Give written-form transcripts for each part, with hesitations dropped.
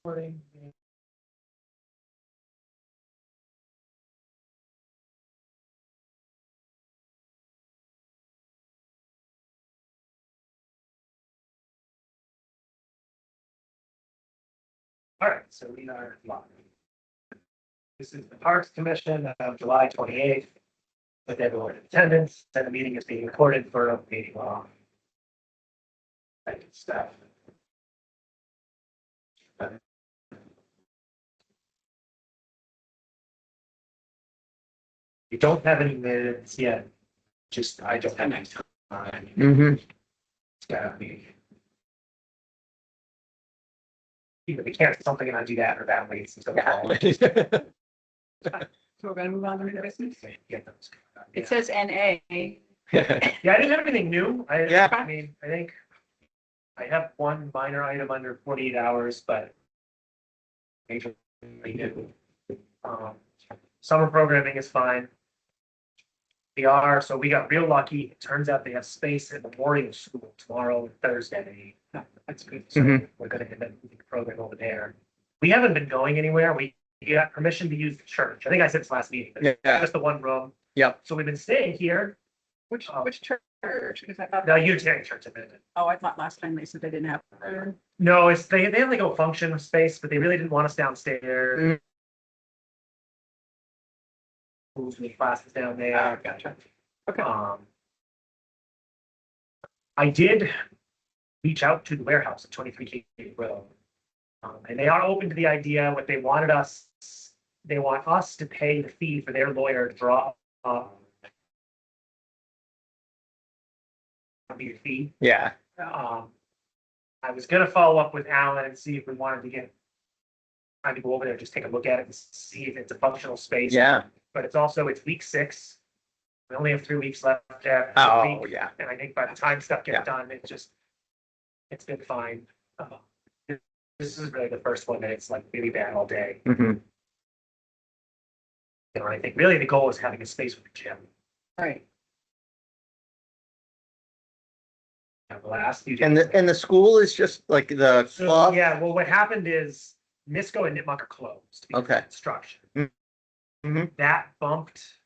recording. All right, so we are live. This is the Parks Commission of July 28th. With everyone in attendance, and the meeting is being recorded for open meeting law. Thank you, staff. You don't have any minutes yet. Just I don't have any time. It's gotta be. Either we can't something and I do that, or that waits until the fall. So we're gonna move on to the business. Get those. It says NA. Yeah, I didn't have anything new. Yeah. I mean, I think I have one minor item under 48 hours, but majorly new. Summer programming is fine. We got real lucky. It turns out they have space at Memorial School tomorrow and Thursday. That's good. So we're gonna end up moving the program over there. We haven't been going anywhere. We got permission to use the church. I think I said this last meeting, but Yeah. just the one room. Yep. So we've been staying here. Which church? Because I thought. No, Unitarian Church admitted. Oh, I thought last time they said they didn't have. No, it's they have like a function space, but they really didn't want us downstairs. Moved the classes down there. Gotcha. Okay. I did reach out to the warehouse at 23 Cape Road. And they are open to the idea. What they want us to pay the fee for their lawyer to draw up your fee. Yeah. I was gonna follow up with Alan and see if we wanted to get time to go over there, just take a look at it and see if it's a functional space. Yeah. But it's week 6. We only have 3 weeks left there. Oh, yeah. And I think by the time stuff Yeah. gets done, it's been fine. This is really the first one that it's like really bad all day. Mhm. You know, I think really the goal is having a space with the gym. Right. Now, the last few And days. the school is just like the So, club? yeah, well, what happened is Nisco and Nipmuc are closed. because of Okay. Construction. Mhm. That bumped,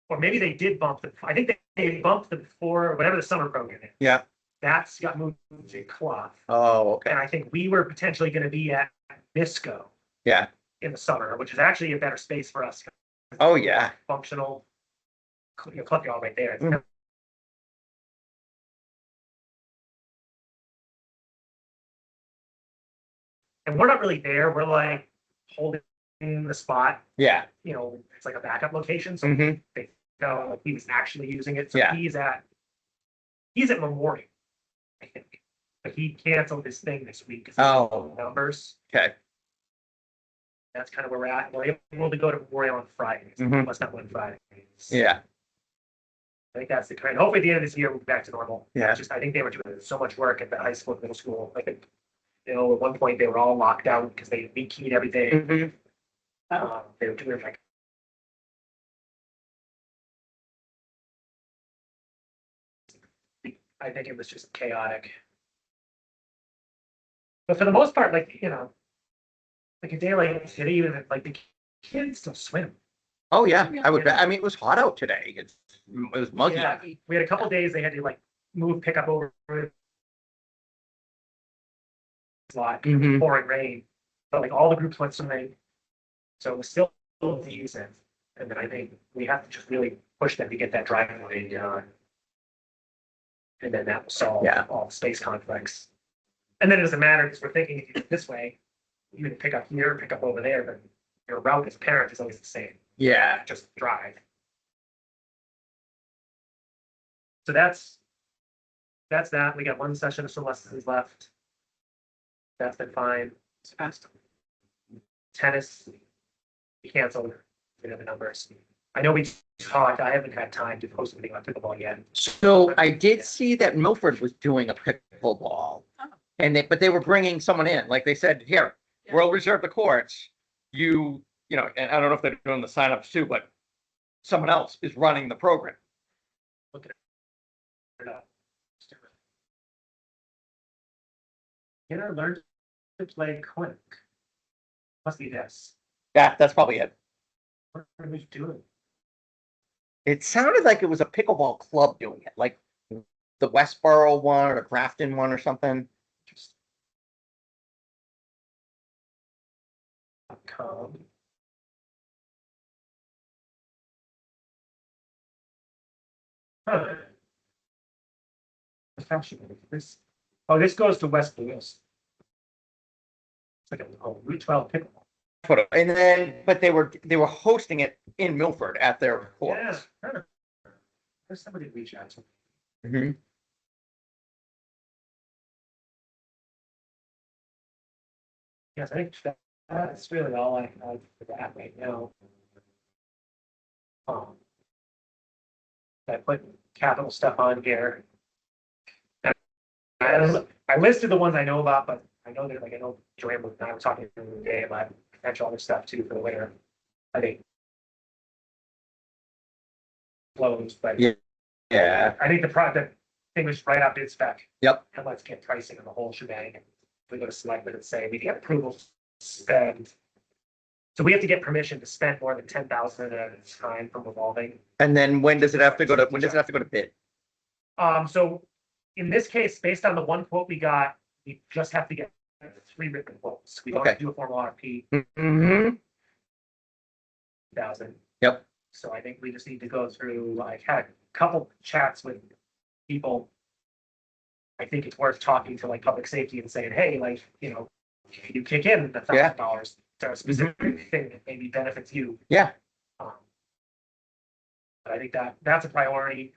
or maybe they did bump I think they bumped the before, whatever the summer program is. Yeah. That's got moved to Clough. Oh, okay. And I think we were potentially gonna be at Nisco Yeah. in the summer, which is actually a better space for us. Oh, yeah. Functional. You know, Clough all right there. It's Mm. And we're not really there. We're like holding the spot. Yeah. You know, it's like a backup location. So Mhm. they felt like he was actually using it. So Yeah. he's at Memorial, I think. But he canceled his thing this week because Oh. of numbers. Okay. That's kind of where we're at. We're able to go to Memorial on Fridays. Mhm. Must not one Fridays. Yeah. I think that's the trend. Hopefully at the end of this year, we'll be back to normal. Yeah. I think they were doing so much work at the high school, and middle school. Like, you know, at one point they were all locked down because they rekeyed everything. Mhm. They were doing like. I think it was just chaotic. But for the most part, like, you know, like a day like today, even like the kids still swim. Oh, yeah. I would bet. I mean, it was hot out today. It was muggy. Yeah. We had a couple days they had to like move, pick up over a lot, Mhm. pouring rain, but like all the groups went swimming. So it was still decent. And then I think we have to just really push them to get that driveway done. And then that will solve Yeah. all the space conflicts. And then it doesn't matter because we're thinking if you do it this way, you can pick up here, pick up over there, but your route as a parent is always the same. Yeah. Just drive. So that's that. We got one session of some lessons left. That's been fine. It's fast. Tennis, we canceled. We have the numbers. I know we talked. I haven't had time to post anything on pickleball yet. So I did see that Milford was doing a pickleball. Oh. But they were bringing someone in, like they said, here, Yeah. we'll reserve the courts. You know, and I don't know if they're doing the signups too, but someone else is running the program. Look at it. You know, learn to play quick. Must be this. Yeah, that's probably it. What are we doing? It sounded like it was a pickleball club doing it, like the Westboro one or the Grafton one or something. Just. .com. Huh. This, oh, this goes to West Louis. It's like a Route 12 pickleball. And then, but they were hosting it in Milford at their Yeah. courts. There's somebody to reach out to. Mhm. Yes, I think that's really all I have for that right now. I put capital stuff on here. I listed the ones I know about, but I know that, like, I know Joanne and I were talking today about potential other stuff too for the winter. I think closed, but Yeah. I think the project thing was right up its spec. Yep. And let's get pricing on the whole shebang. If we go to selectmen and say we get approval to spend. So we have to get permission to spend more than 10,000 at a time from revolving. And then when does it have to go to bid? So in this case, based on the one quote we got, we just have to get 3 written quotes. We don't have to do a formal RFP. Mm-hmm. 1,000. Yep. So I think we just need to go through, like, had a couple chats with people. I think it's worth talking to, like, public safety and saying, hey, like, you kick in $1,000 to a specific thing that maybe benefits you. Yeah. But I think that's a priority.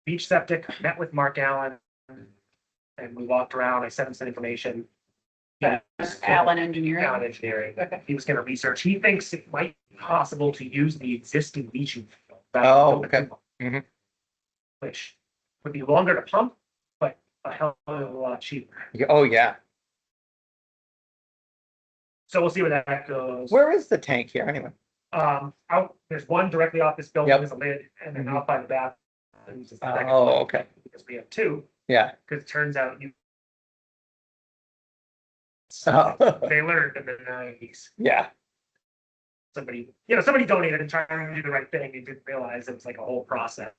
Beach septic, met with Mark Allen, and we walked around. I sent him some information. Allen Engineering. Allen Engineering. Okay. He was going to research. He thinks it might be possible to use the existing leaching field. Oh, okay. Mhm. Which would be longer to pump, but a hell of a lot cheaper. Yeah, oh, yeah. So we'll see where that goes. Where is the tank here anyway? Out, there's one directly off this building, Yep. there's a lid, and then Mhm. out by the bathrooms is the second Oh, one, okay. because we have 2, Yeah. because it turns out Oh. they learned in the 90s. Yeah. Somebody donated and trying to do the right thing and didn't realize it was like a whole process.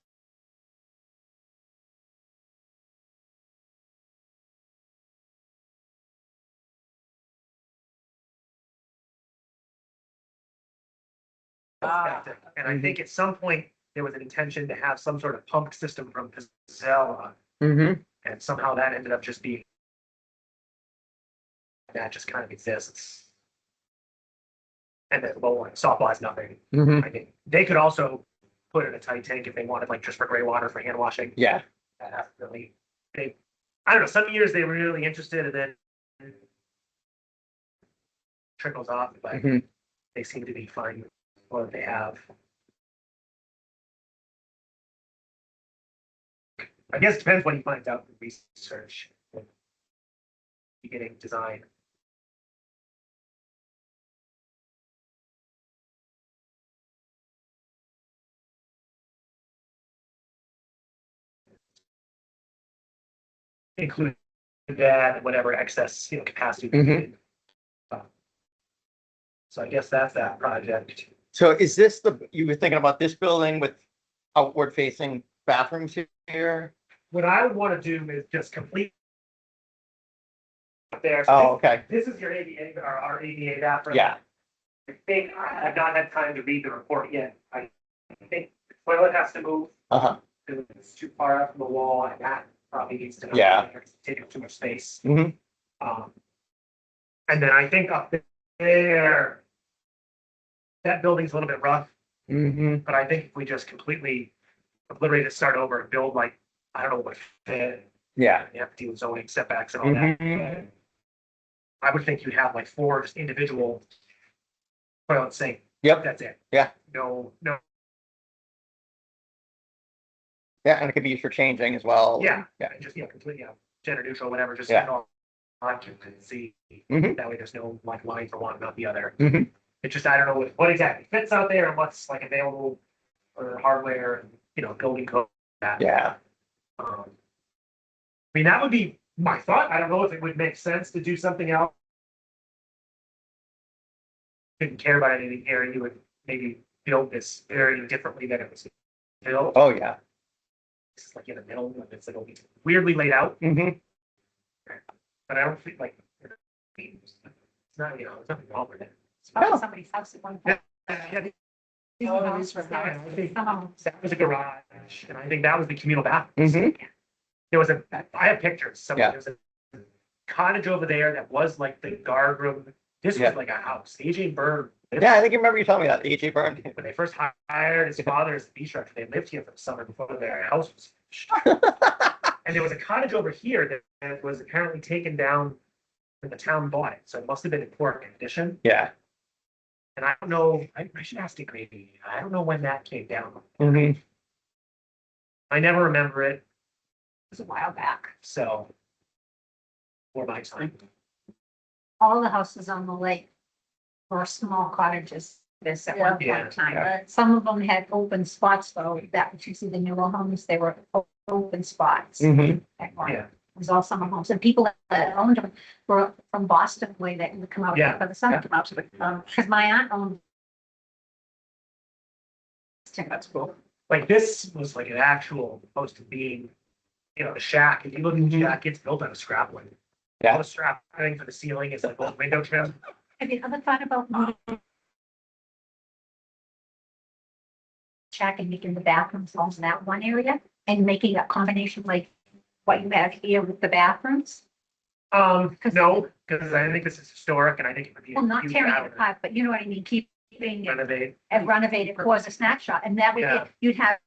And I think at some point there was an intention to have some sort of pump system from Pizella, Mm-hmm. and somehow that ended up just being that just kind of exists. And then softball has nothing. Mm-hmm. I mean, they could also put in a tight tank if they wanted, like, just for gray water for hand washing. Yeah. That really, I don't know. Some years they were really interested, and then trickles off, but Mhm. they seem to be fine with what they have. I guess it depends what he finds out in research. Beginning design. Include that, whatever excess, capacity. Mhm. So I guess that's that project. So is this you were thinking about this building with outward facing bathrooms here? What I would want to do is just complete there. Oh, okay. This is your ADA, or our ADA bathroom. Yeah. I think I have not had time to read the report yet. I think the toilet has to move. Uh-huh. Because it's too far up from the wall, and that probably needs to. Yeah. Take up too much space. Mm-hmm. And then I think up there, that building's a little bit rough, Mm-hmm. but I think if we just completely obliterate it, start over and build, like, I don't know what fit, Yeah. you have to deal with zoning setbacks and all that. Mhm. I would think you'd have like 4 just individual toilet sink. Yep. That's it. Yeah. No. Yeah, and it could be used for changing as well. Yeah. Yeah. Just, completely, gender neutral, whatever, just. Yeah. Occupancy. Mhm. That way there's no, like, line for one, not the other. Mhm. It's just, I don't know what exactly fits out there and what's, like, available for hardware and, building code. Yeah. I mean, that would be my thought, I don't know if it would make sense to do something else. Didn't care about anything here, you would maybe build this area differently than it was built. Oh, yeah. It's like in the middle, and it's like weirdly laid out, Mm-hmm. but I don't think like. It's not, there's nothing wrong with it. It's probably somebody's house at one point. Yeah, Oh, it is for I think Oh, that was a garage, and I think that was the communal bathroom. Mm-hmm. There was I have pictures, so Yeah. there's a cottage over there that was like the guard room. This Yeah. was like a house. AJ Byrne, Yeah, I think you remember you telling me that, AJ Byrne. when they first hired his father as the beach director, they lived here for the summer before their house was finished. And there was a cottage over here that was apparently taken down when the town bought it, so it must have been in poor condition. Yeah. And I don't know, I should ask Dick maybe, I don't know when that came down. Mm-hmm. I never remember it, it was a while back. so. For my time. All the houses on the lake were small cottages, this at one point Yeah. in time. Yeah. Some of them had open spots though, that you see the newer homes, they were open spots. Mm-hmm. That weren't- Yeah. It was all summer homes, and people that owned them were from Boston, way that would come out Yeah. for the summer, Yeah. come out to the, because my aunt owned. That's cool. Like this was like an actual, supposed to be, the shack. If you look at the shack, it's built out of scrap wood. Yeah. All the scrapping for the ceiling is like old window trim. Have you ever thought about shack and making the bathrooms all in that one area and making a combination like what you have here with the bathrooms? No, because I think this is historic and I think it would be. Well, not huge tearing it asset. apart, but you know what I mean, keeping it Renovate. and renovated for as a snapshot, and that way Yeah. you'd have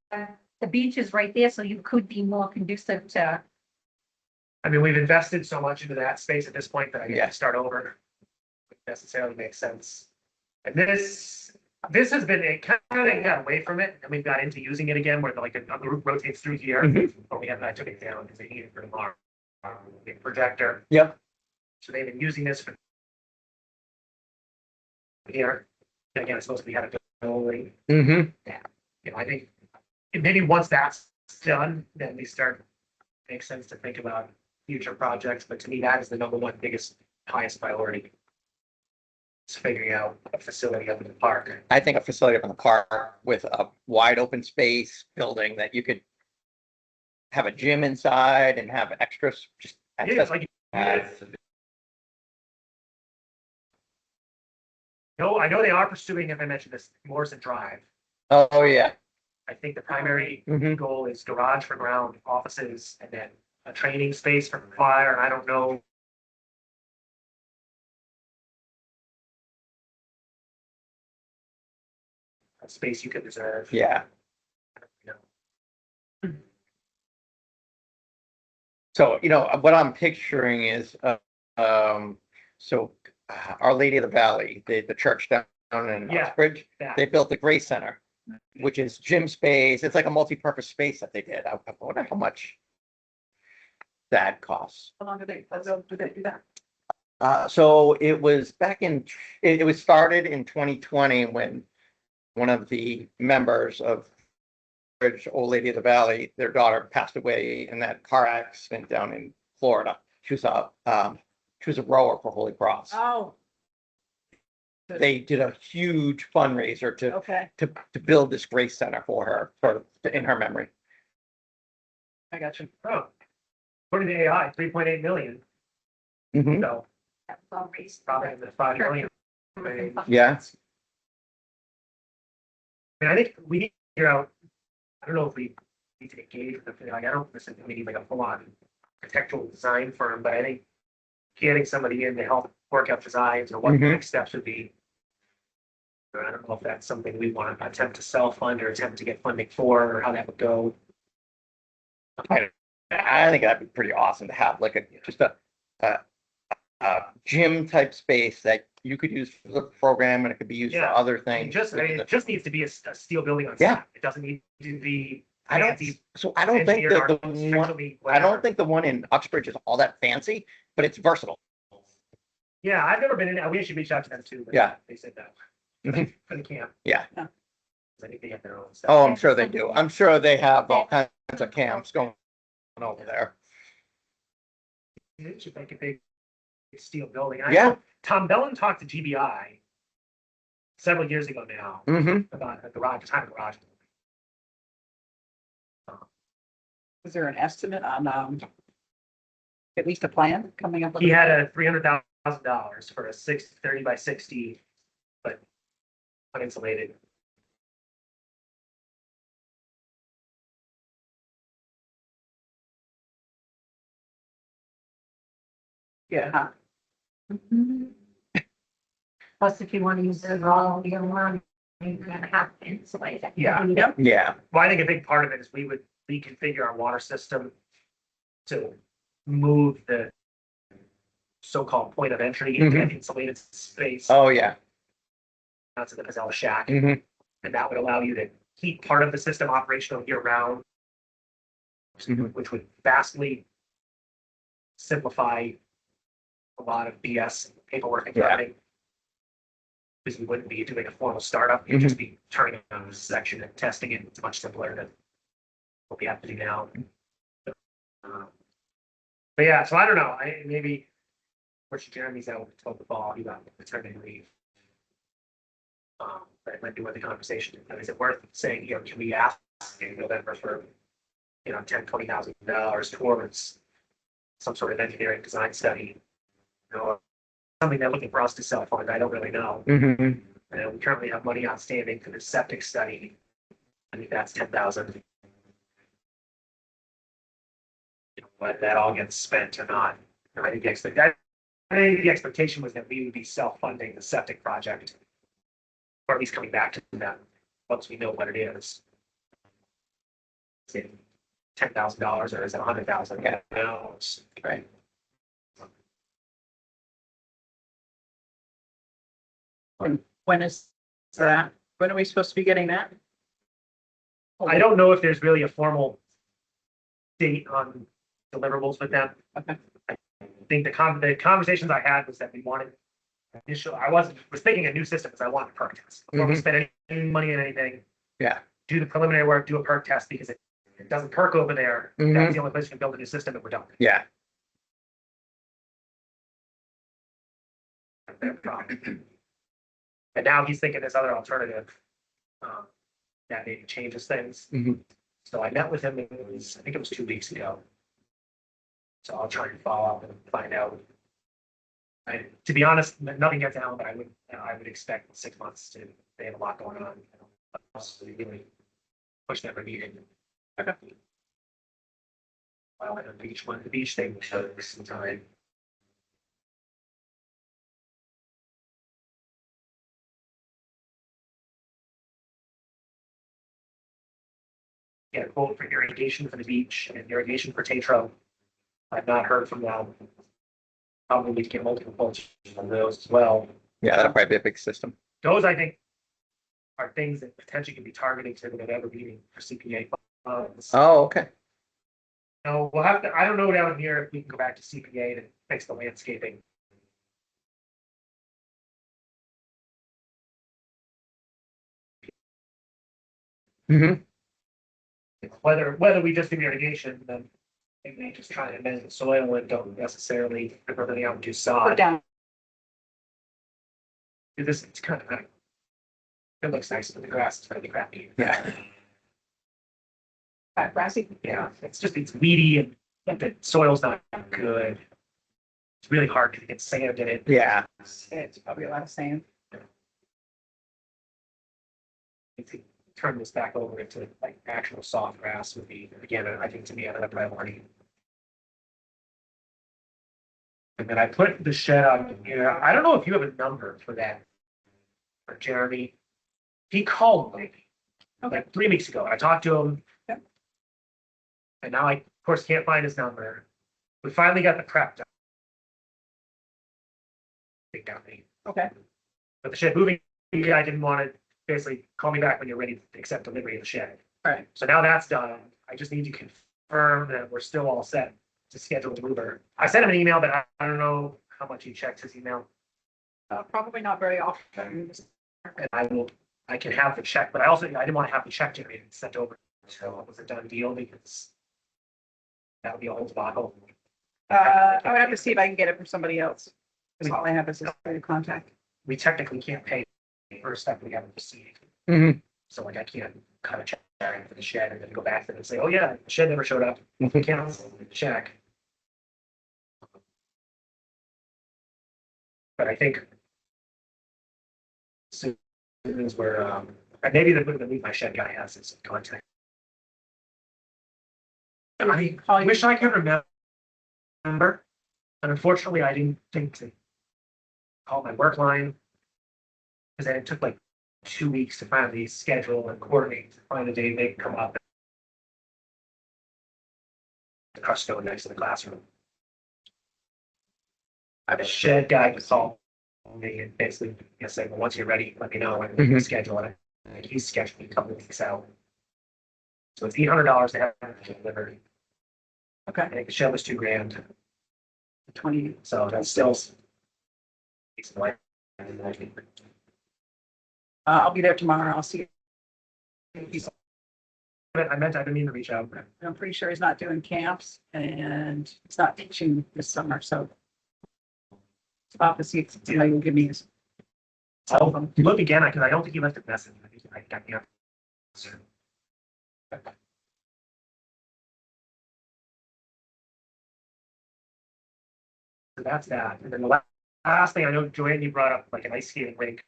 the beaches right there, so you could be more conducive to. I mean, we've invested so much into that space at this point that I Yeah. can start over. Necessarily makes sense. And this has been, it kind of got away from it and we got into using it again where like a group rotates through here. Mhm. But I took it down because they needed it for tomorrow. Big projector. Yep. So they've been using this for here. And again, it's supposed to be had a building. Mm-hmm. I think maybe once that's done, then we start, makes sense to think about future projects. But to me, that is the number one biggest, highest priority. It's figuring out a facility up in the park. I think a facility up in the park with a wide open space building that you could have a gym inside and have extras, just Yeah, access. like, I know they are pursuing, if I mentioned this, Morrison Drive. Oh, yeah. I think the primary Mhm. goal is garage for ground, offices, and then a training space for fire, and I don't know. A space you could reserve. Yeah. You know. So, what I'm picturing is, Our Lady of the Valley, the church down in Yeah. Uxbridge, That. they built the Grace Center, which is gym space. It's like a multi-purpose space that they did. I wonder how much that costs. How long do they do that? So it was back it was started in 2020 when one of the members of Old Lady of the Valley, their daughter passed away in that car accident down in Florida. She was a rower for Holy Cross. Oh, They did a huge fundraiser okay, to build this Grace Center for her, in her memory. I got you. Oh. According to AI, 3.8 million, Mhm. so That's all raised. probably in the 5 million. Yeah. I mean, I think we need to figure out, I don't know if we need to engage with them, like, I don't necessarily we need like a full-on architectural design firm, but I think getting somebody in to help work out designs or what the Mhm. next steps would be. I don't know if that's something we want to attempt to self-fund or attempt to get funding for, or how that would go. I think that'd be pretty awesome to have like just a gym type space that you could use for the program and it could be used for Yeah. other It things. it just needs to be a steel building on Yeah. site. It doesn't need to be. I don't think engineered that or the one, strictly I don't whatever. think the one in Uxbridge is all that fancy, but it's versatile. Yeah, I've never been in, we should reach out to them too. but Yeah. They said that. Mhm. For the camp. Yeah. I think they have their own stuff. Oh, I'm sure they do. I'm sure they have all kinds of camps going on over there. it should make a big steel building. Yeah. Tom Bellin talked to GBI several years ago now about a garage, the time of garage. Is there an estimate on, at least a plan coming up? with He a- had a $300,000 for a 30 by 60, but uninsulated. Yeah, huh? Mhm. Plus, if you want to use it all year round, you're gonna have to insulate it. Yeah. Yep. Yeah. Well, I think a big part of it is we would reconfigure our water system to move the so-called point of entry into an insulated space Oh, yeah. out to the Pizzella shack. hmm And that would allow you to keep part of the system operational year round, Mhm. which would vastly simplify a lot of BS paperwork and Yeah. permitting. Because we wouldn't be doing a formal startup, you'd just be turning on a section and testing it. It's much simpler than what we have to do now. But yeah, so I don't know, maybe, of course, Jeremy's out until the fall, he got maternity leave. That might be worth the conversation. Is it worth saying, you know, can we ask in November for, you know, $10,000-$20,000 towards some sort of engineering design study? You know, something they're looking for us to self-fund, I don't really know. hmm We currently have money outstanding for the septic study. I think that's 10,000. Whether that all gets spent or not. I think the expectation was that we would be self-funding the septic project. Or at least coming back to that, once we know what it is. Is it $10,000 or is it $100,000? Yeah. No, it's Right. When is that? When are we supposed to be getting that? I don't know if there's really a formal date on deliverables with them. Okay. I think the conversations I had was that we wanted I was thinking a new system because I wanted a perk test. Before we spend any money on anything, Yeah. do the preliminary work, do a perk test, because if it doesn't perk over there, that's the only place you can build a new system and we're done. Yeah. And now he's thinking this other alternative that maybe changes things. Mhm. So I met with him, I think it was 2 weeks ago. So I'll try and follow up and find out. To be honest, nothing gets out, but I would expect 6 months to, they have a lot going on. Possibly really push that meeting. Okay. Well, and the beach thing will show us some time. Get a quote for irrigation for the beach and irrigation for Tetro. I've not heard from them. Probably need to get multiple quotes from those as well. Yeah, that'll probably be a big system. Those, I think, are things that potentially can be targeted to the November meeting for CPA funds. Oh, okay. No, we'll have to, I don't know down here if we can go back to CPA to fix the landscaping. hmm Whether we just do irrigation, then maybe they just try to amend the soil and don't necessarily rip everything out and do Put sod. down, Do this, it's kind of, it looks nice, but the grass is really crappy. Yeah. grassy. Yeah, it's weedy and the soil's not good. It's really hard to get sand in it. Yeah. It's probably a lot of sand. To turn this back over into like actual soft grass would be, again, I think to me, another priority. And then I put the shed on here. I don't know if you have a number for that. For Jeremy. He called me like 3 weeks ago. I talked to him. Yep. And now I, of course, can't find his number. We finally got the prep done. Big down me. Okay. But the shed moving, I didn't want to basically call me back when you're ready to accept delivery of the shed. All right. So now that's done. I just need to confirm that we're still all set to schedule the mover. I sent him an email, but I don't know how much he checks his email. Probably not very often. And I can have the check, but I didn't want to have the check generated and sent over. So it was a done deal because that would be a whole debacle. I would have to see if I can get it from somebody else. Because all I have is this contact. We technically can't pay for stuff we haven't received. Mhm. So like I can't cut a check for the shed and then go back to them and say, oh yeah, the shed never showed up. Cancel the check. But I think as soon as we're, and maybe the leave my shed guy has his contact. I wish I could remember, and unfortunately I didn't think to call my work line. Because then it took like 2 weeks to finally schedule and coordinate to find a day they can come up. The crushed stone next to the classroom. I have a shed guy to call me and basically say, well, once you're ready, let me know and we can schedule it. And he's scheduling a couple of weeks out. So it's $800 to have it delivered. Okay. I think the shed was $2,000. 20. So that's still. I'll be there tomorrow. I'll see. He's, I meant I didn't mean to reach out. I'm pretty sure he's not doing camps and he's not teaching this summer, so. I'll have to see if he will give me his. I'll look again, because I don't think he left a message. I think I got the answer. So that's that. And then the last thing I know, Joanne, you brought up like an ice skating rink.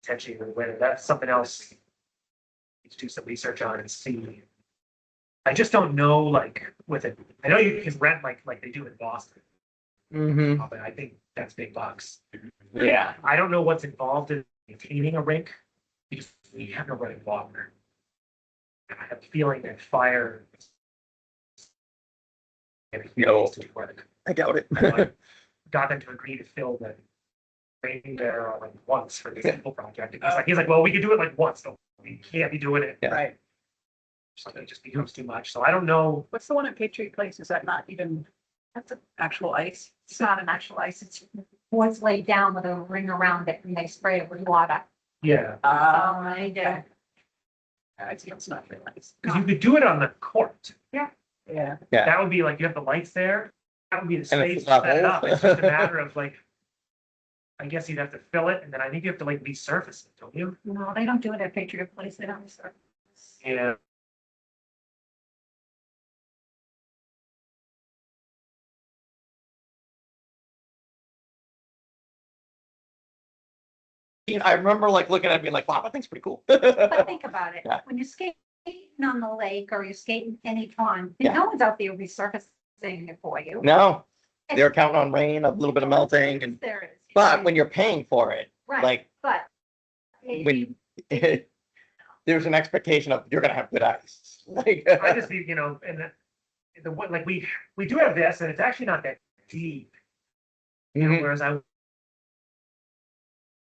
Potentially in the winter. That's something else. To do some research on and see. I just don't know, like with it. I know you can rent like they do in Boston, Mhm. but I think that's big bucks. Yeah. I don't know what's involved in maintaining a rink because we have no running water. And I have a feeling that fire. No. To work. I doubt it. I got them to agree to fill the rain barrel like once for this simple project. He's like, well, we could do it like once, but we can't be doing it. Yeah. Right. So it just becomes too much. So I don't know. What's the one at Patriot Place? Is that not even, that's an actual ice? It's not an actual ice, it's boards laid down with a ring around it and they spray it with water. Yeah, I do. I see, it's not very nice. because you could do it on the court. Yeah. Yeah. That would be like, you have the lights there. That would be the And space it's to set it level. up. It's just a matter of like, I guess you'd have to fill it and then I think you have to like resurface it, don't you? No, they don't do it at Patriot Place, they don't. Yeah. I remember like looking at it being like, wow, that thing's pretty cool. But think about it, Yeah. when you're skating on the lake or you're skating any pond, Yeah. no one's out there resurfacing it for you. No, they're counting on rain, a little bit of melting, and There is. but when you're paying for it, Right, like but. when there's an expectation of you're gonna have good ice. Like I just need, and the like we do have this and it's actually not that deep. Mhm. Whereas I was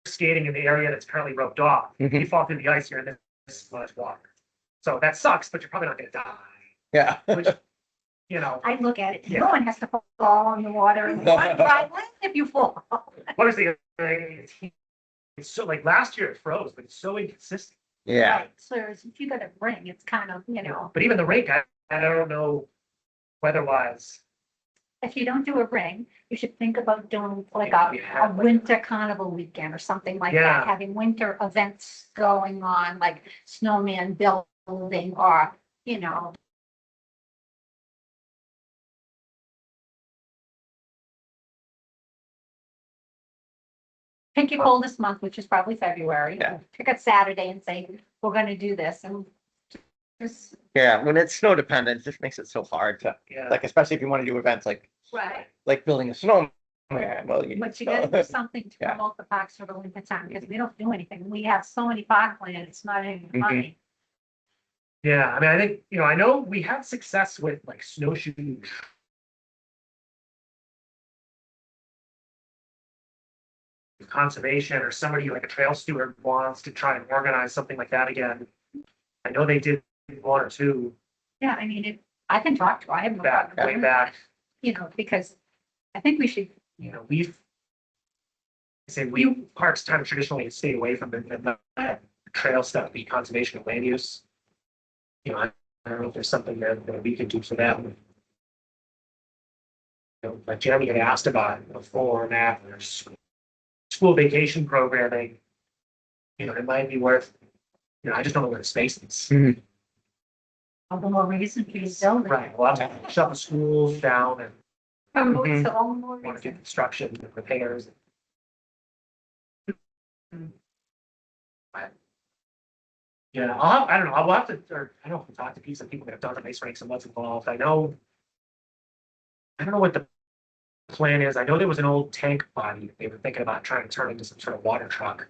skating in the area that's currently roped off. Mhm. You fall through the ice here and this much water. So that sucks, but you're probably not gonna die. Yeah. Which, I look at it, Yeah. no one has to fall in the water and run right land if you fall. what is the it's so like last year it froze, but it's so inconsistent. Yeah. Right, so if you got a ring, it's kind of, But even the rink, I don't know weather-wise. if you don't do a ring, you should think about doing like We a have, like- winter carnival weekend or something like Yeah. that, having winter events going on, like snowman building or, pick your coldest month, which is probably February. Yeah. Pick a Saturday and say, we're gonna do this and just, Yeah. When it's snow dependent, it just makes it so hard to Yeah. like, especially if you want to do events right. like building a snowman. Well, you But you gotta do something to Yeah. promote the parks for the winter time, because we don't do anything. We have so many park plans, it's not any Mhm. money. Yeah, I mean, I think, I know we had success with like snowshoe. Conservation or somebody like a trail steward wants to try and organize something like that again. I know they did one or two Yeah, I mean, I can talk to, I have no back, problem. way doing back, that, because I think we should, we've. We parks kind of traditionally stay away from the trail stuff, the conservation of land use. I don't know if there's something that we could do for them. Like Jeremy had asked about before and after school vacation programming. It might be worth, I just don't know where the space is. All the more reason for you to build it. Right, well, I'm gonna shut the schools down and It's all the more want to do reason. construction and repairs. Yeah, I don't know, I'll have to, or I don't know if we talk to some people that have done the ice rinks and what's involved. I don't know what the plan is. I know there was an old tank body that they were thinking about trying to turn into some sort of water truck,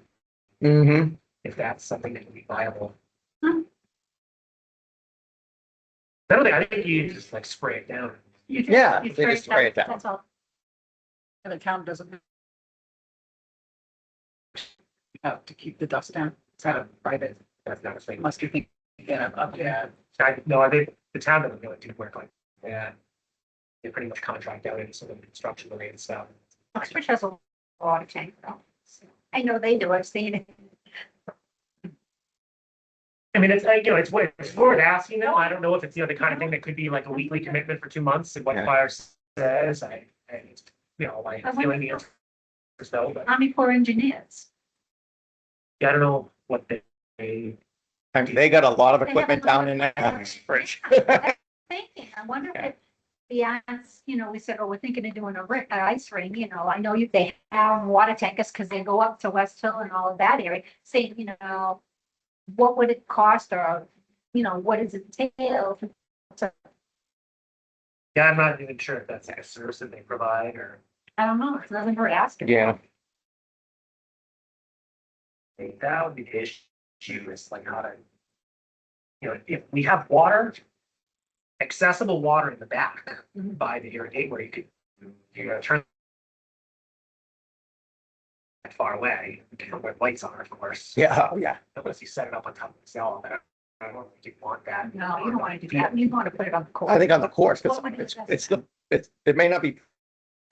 Mm-hmm. if that's something that can be viable. Hmm. I think you just like spray it down. You Yeah, you they just spray it down. That's all. And the town doesn't have to keep the dust down. It's not a private, That's not a thing. must be thinking of, Yeah, I think the town doesn't really do work like that. They pretty much contract out into some of the construction related stuff. Oxford has a water tank though. So I know they do. I've seen it. I mean, it's like, it's worth asking them. I don't know if it's, the kind of thing that could be like a weekly commitment for 2 months and what Yeah. fire says. My feeling the answer is no, but Army Corps engineers. I don't know what they, I mean, they got a lot of They have equipment a down lot in of- Oxford. Thinking, I wonder Yeah. if the ads, we said, oh, we're thinking of doing an ice ring, I know they have water tankers because they go up to West Hill and all of that area, saying, what would it cost or, what does it entail? yeah, I'm not even sure if that's like a service that they provide or. I don't know, it's nothing for asking. Yeah, That would be the issue, is like how to, if we have water, accessible water in the back Mhm. by the irrigate where you could, turn that far away, where lights are, of course. yeah, oh, yeah. Unless you set it up on top of the cell, I don't think you want that. No, you don't want to do that, you want to put it on the course. I think on the course, because What would it it may not be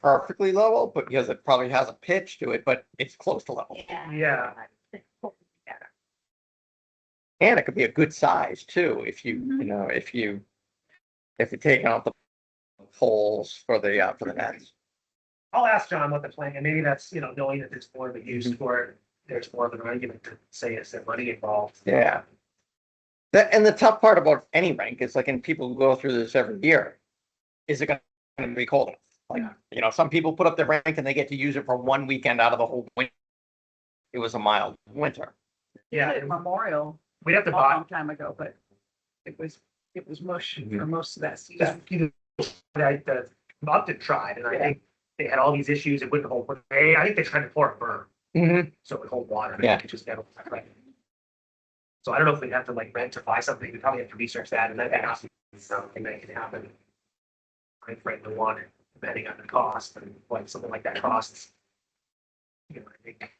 perfectly level, but because it probably has a pitch to it, but it's close to level. Yeah. And it could be a good size too, if you, Mhm. if you take out the poles for the nets. I'll ask John what the plan, and maybe that's, knowing that there's more of a use for it, there's more of an argument to say is there money involved. Yeah. And the tough part about any rink is like, and people who go through this every year, is it gonna be cold enough? Like, some people put up their rink and they get to use it for one weekend out of the whole winter. It was a mild winter. Yeah, it. Memorial we'd have to a buy. long time ago, but it was mush for most of that Yeah, season. the Upton tried, and I think they had all these issues. It wouldn't hold. I think they tried to pour a berm, Mm-hmm. so it would hold water. And Yeah. I think it just never right. So I don't know if we'd have to like rent or buy something. We probably have to research that, and then ask something that can happen. I'm afraid to want it, depending on the cost and what something like that costs. I think.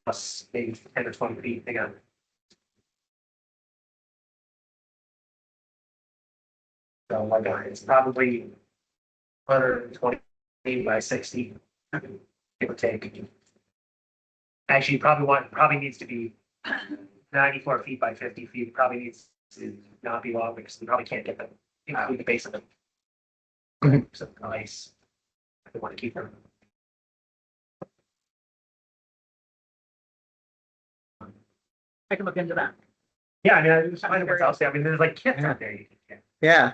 Plus maybe 10 or 20 feet again. So like it's probably 120 by 60, give or take. Actually, probably needs to be 94 feet by 50 feet. Probably needs to not be long because we probably can't get the base of it. Some ice. If we want to keep them. I can look into that. Yeah, I mean, I just find what's out there. I mean, there's like kits out there. You can get, Yeah.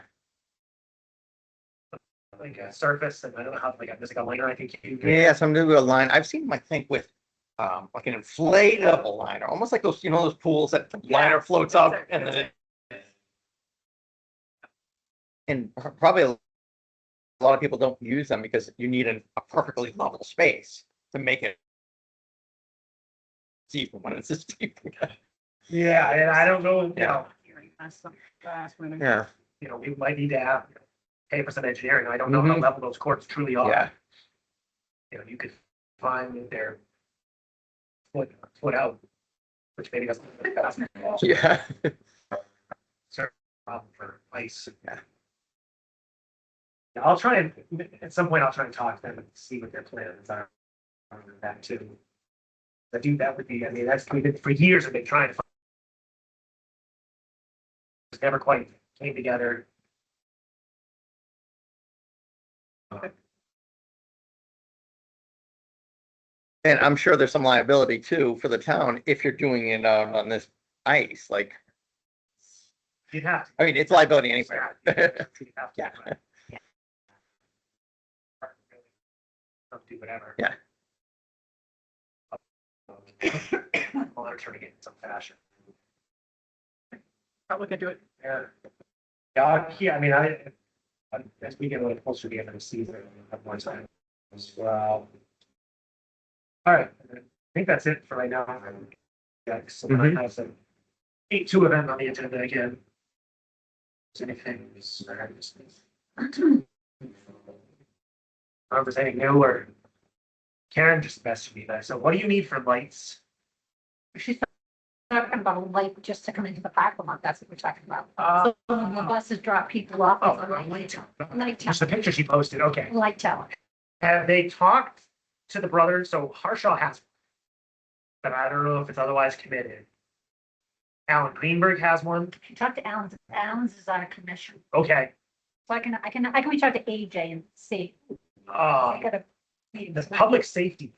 like a surface, and I don't know how, like there's like a liner. I think you. Yeah, some new line. I've seen them, I think, with like an inflatable liner, almost like those, those pools that the liner floats up and then and probably a lot of people don't use them because you need a perfectly level space to make it steep when it's a steep. Yeah, and I don't know. Last winter. Yeah. We might need to pay for some engineering. I don't know how Mhm. level those courts truly are. Yeah. You could find that they're foot out, which maybe doesn't. Yeah. Problem for ice. Yeah. I'll try and at some point I'll try and talk to them and see what their plans are on that too. I do, that would be, I mean, that's, we've been, for years, I've been trying to find. It's never quite came together. And I'm sure there's some liability too for the town if you're doing it on this ice, like, You'd have to. I mean, it's liability anyway. You'd have to, Yeah. but- Do whatever. Yeah. Monitoring it in some fashion. Probably could do it. Yeah. Yeah, I mean, as we get a little closer to the end of the season, I have more time as well. All right, I think that's it for right now. Yeah, so then I have some 8-2 event on the agenda again. Is anything? If there's anything new or Karen just messaged me that. So what do you need for lights? She's talking about a light just to come into the parking lot. That's what we're talking about. Uh, So when the buses drop people off. Oh, it's a light light. tower. Just the picture she posted. Okay. Light tower. Have they talked to the brothers? So Harshaw has, but I don't know if it's otherwise committed. Alan Greenberg has one. I talked to Alan's. Alan's is out of commission. Okay. So I can reach out to AJ and see. I got a meeting. The tonight. public safety,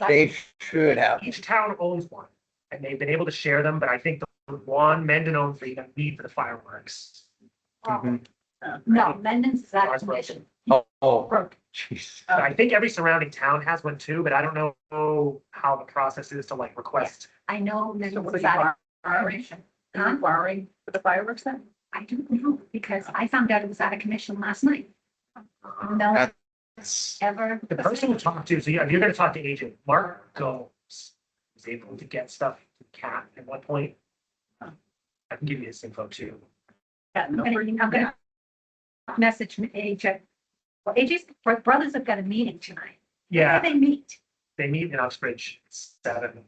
They should have. each town owns one, and they've been able to share them, but I think the one Mendon owns, they need for the fireworks. Mhm. No, Mendon's is out of Ours broke. commission. Oh, Broke. jeez. But I think every surrounding town has one too, but I don't know how the process is to like request. I know So Mendon's what are is you out of borrowing? commission. Are you borrowing for the fireworks then? I don't know, because I found out it was out of commission last night. No one That's, ever. The person who talked to, so yeah, you're gonna talk to agent Mark Gomes, was able to get stuff to Cat at one point. I can give you his info too. Yeah, I'm no, gonna message AJ. Well, AJ's brothers have got a meeting tonight. Where Yeah, do they meet? they meet in Uxbridge at 7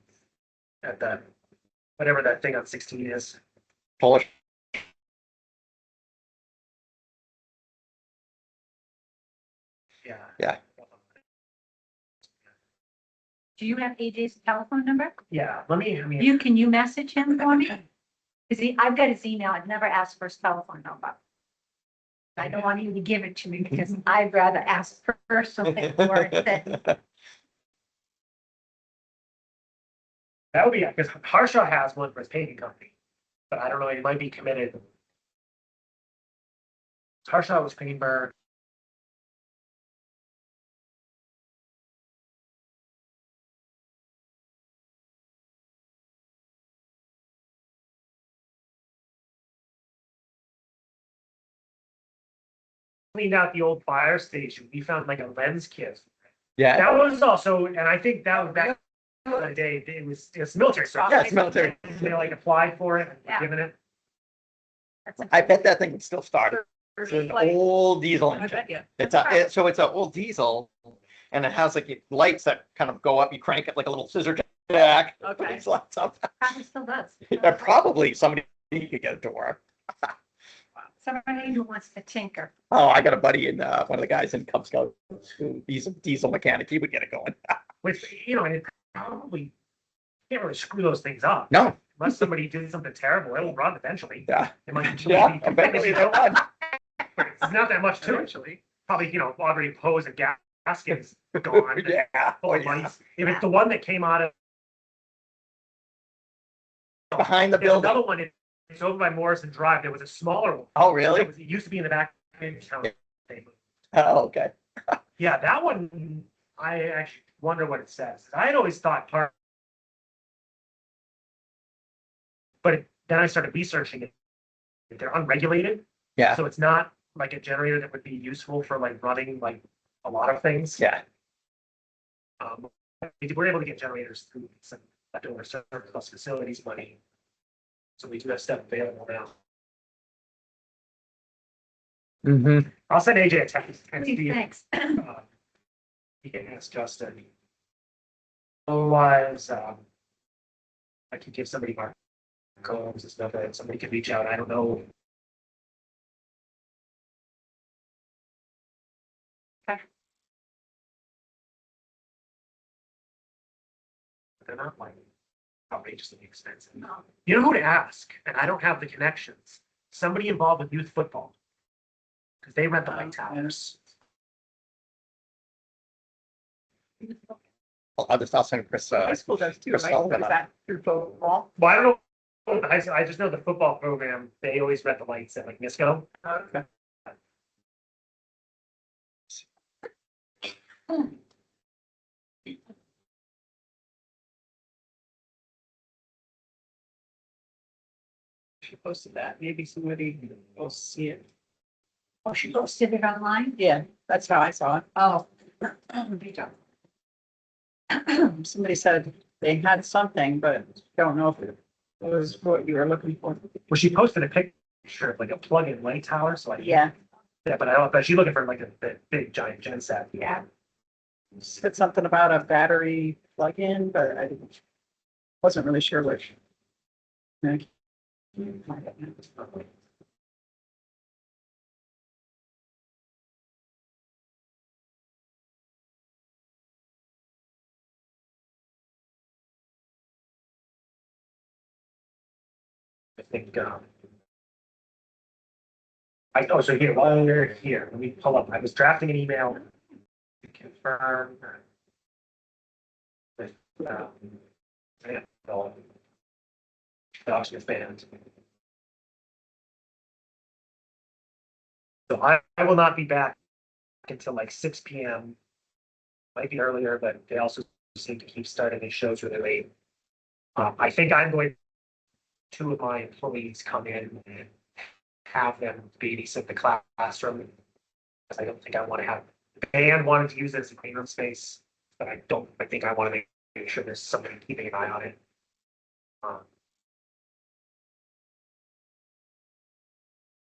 at the, whatever that thing on 16 is. Polish. Yeah. Yeah. Do you have AJ's telephone number? Yeah, let me, I mean, Can you message him for me? I've got his email. I've never asked for his telephone number. I don't want you to give it to me because I'd rather ask personally for it than. that would be, because Harshaw has one for his painting company, but I don't know, it might be committed. Harshaw was Greenberg. Cleaned out the old fire station. We found like a lens kit. Yeah, That was also, and I think that was back in the day, it's military service. yeah, it's military. They like applied for it and Yeah. given it. I bet that thing would still start. It's an old diesel I engine. bet you. So it's an old diesel and it has like lights that kind of go up. You crank it like a little scissor jack. Okay. It's lights up. Probably still does. Probably somebody could get it to work. Somebody who wants to tinker. Oh, I got a buddy in, one of the guys in Cub Scouts who, he's a diesel mechanic. He would get it going. Which, and it probably can't really screw those things up. No, Unless somebody did something terrible, it'll run eventually. yeah, It might yeah, eventually they'll run. It's not that much to it, actually. Probably, already hose and gaskets gone. Yeah. Full of money. If it's the one that came out of, Behind the there's another building. one, it's over by Morrison Drive. There was a smaller one. Oh, really? It used to be in the back of town. Oh, okay. Yeah, that one, I actually wonder what it says. I had always thought part. But then I started researching it. They're unregulated, Yeah, so it's not like a generator that would be useful for like running like a lot of things. yeah. We're able to get generators through some leftover surplus facilities money. So we do have stuff available now. Mm-hmm. I'll send AJ a text and see if Thanks. he can ask Justin. Otherwise, I could give somebody Mark Combs and stuff, and somebody could reach out. I don't know. they're not like outrageously expensive. You know who to ask, and I don't have the connections, somebody involved with youth football. Because they rent the light towers. I'll send Chris, High school does too, Chris right? Sullivan. Is that through football? Well, I don't know, I just know the football program, they always rent the lights at like Nisco. Okay. She posted that. Maybe somebody will see it. Oh, she posted it online? Yeah, that's how I saw it. Oh, Somebody said they had something, but don't know if it was what you were looking for. Well, she posted a picture of like a plug-in light tower, so I. Yeah, Yeah, but I don't, but she's looking for like a big giant gen set. yeah. said something about a battery plug-in, but I wasn't really sure which. Okay. I think, so here, while we're here, let me pull up, I was drafting an email to confirm. With, yeah, documents banned. So I will not be back until like 6 p.m. Might be earlier, but they also seem to keep starting these shows really late. I think I'm going, two of my employees come in and have them babysit the classroom. Because I don't think I want to have, the band wanted to use it as a clean room space, but I think I want to make sure there's somebody keeping an eye on it.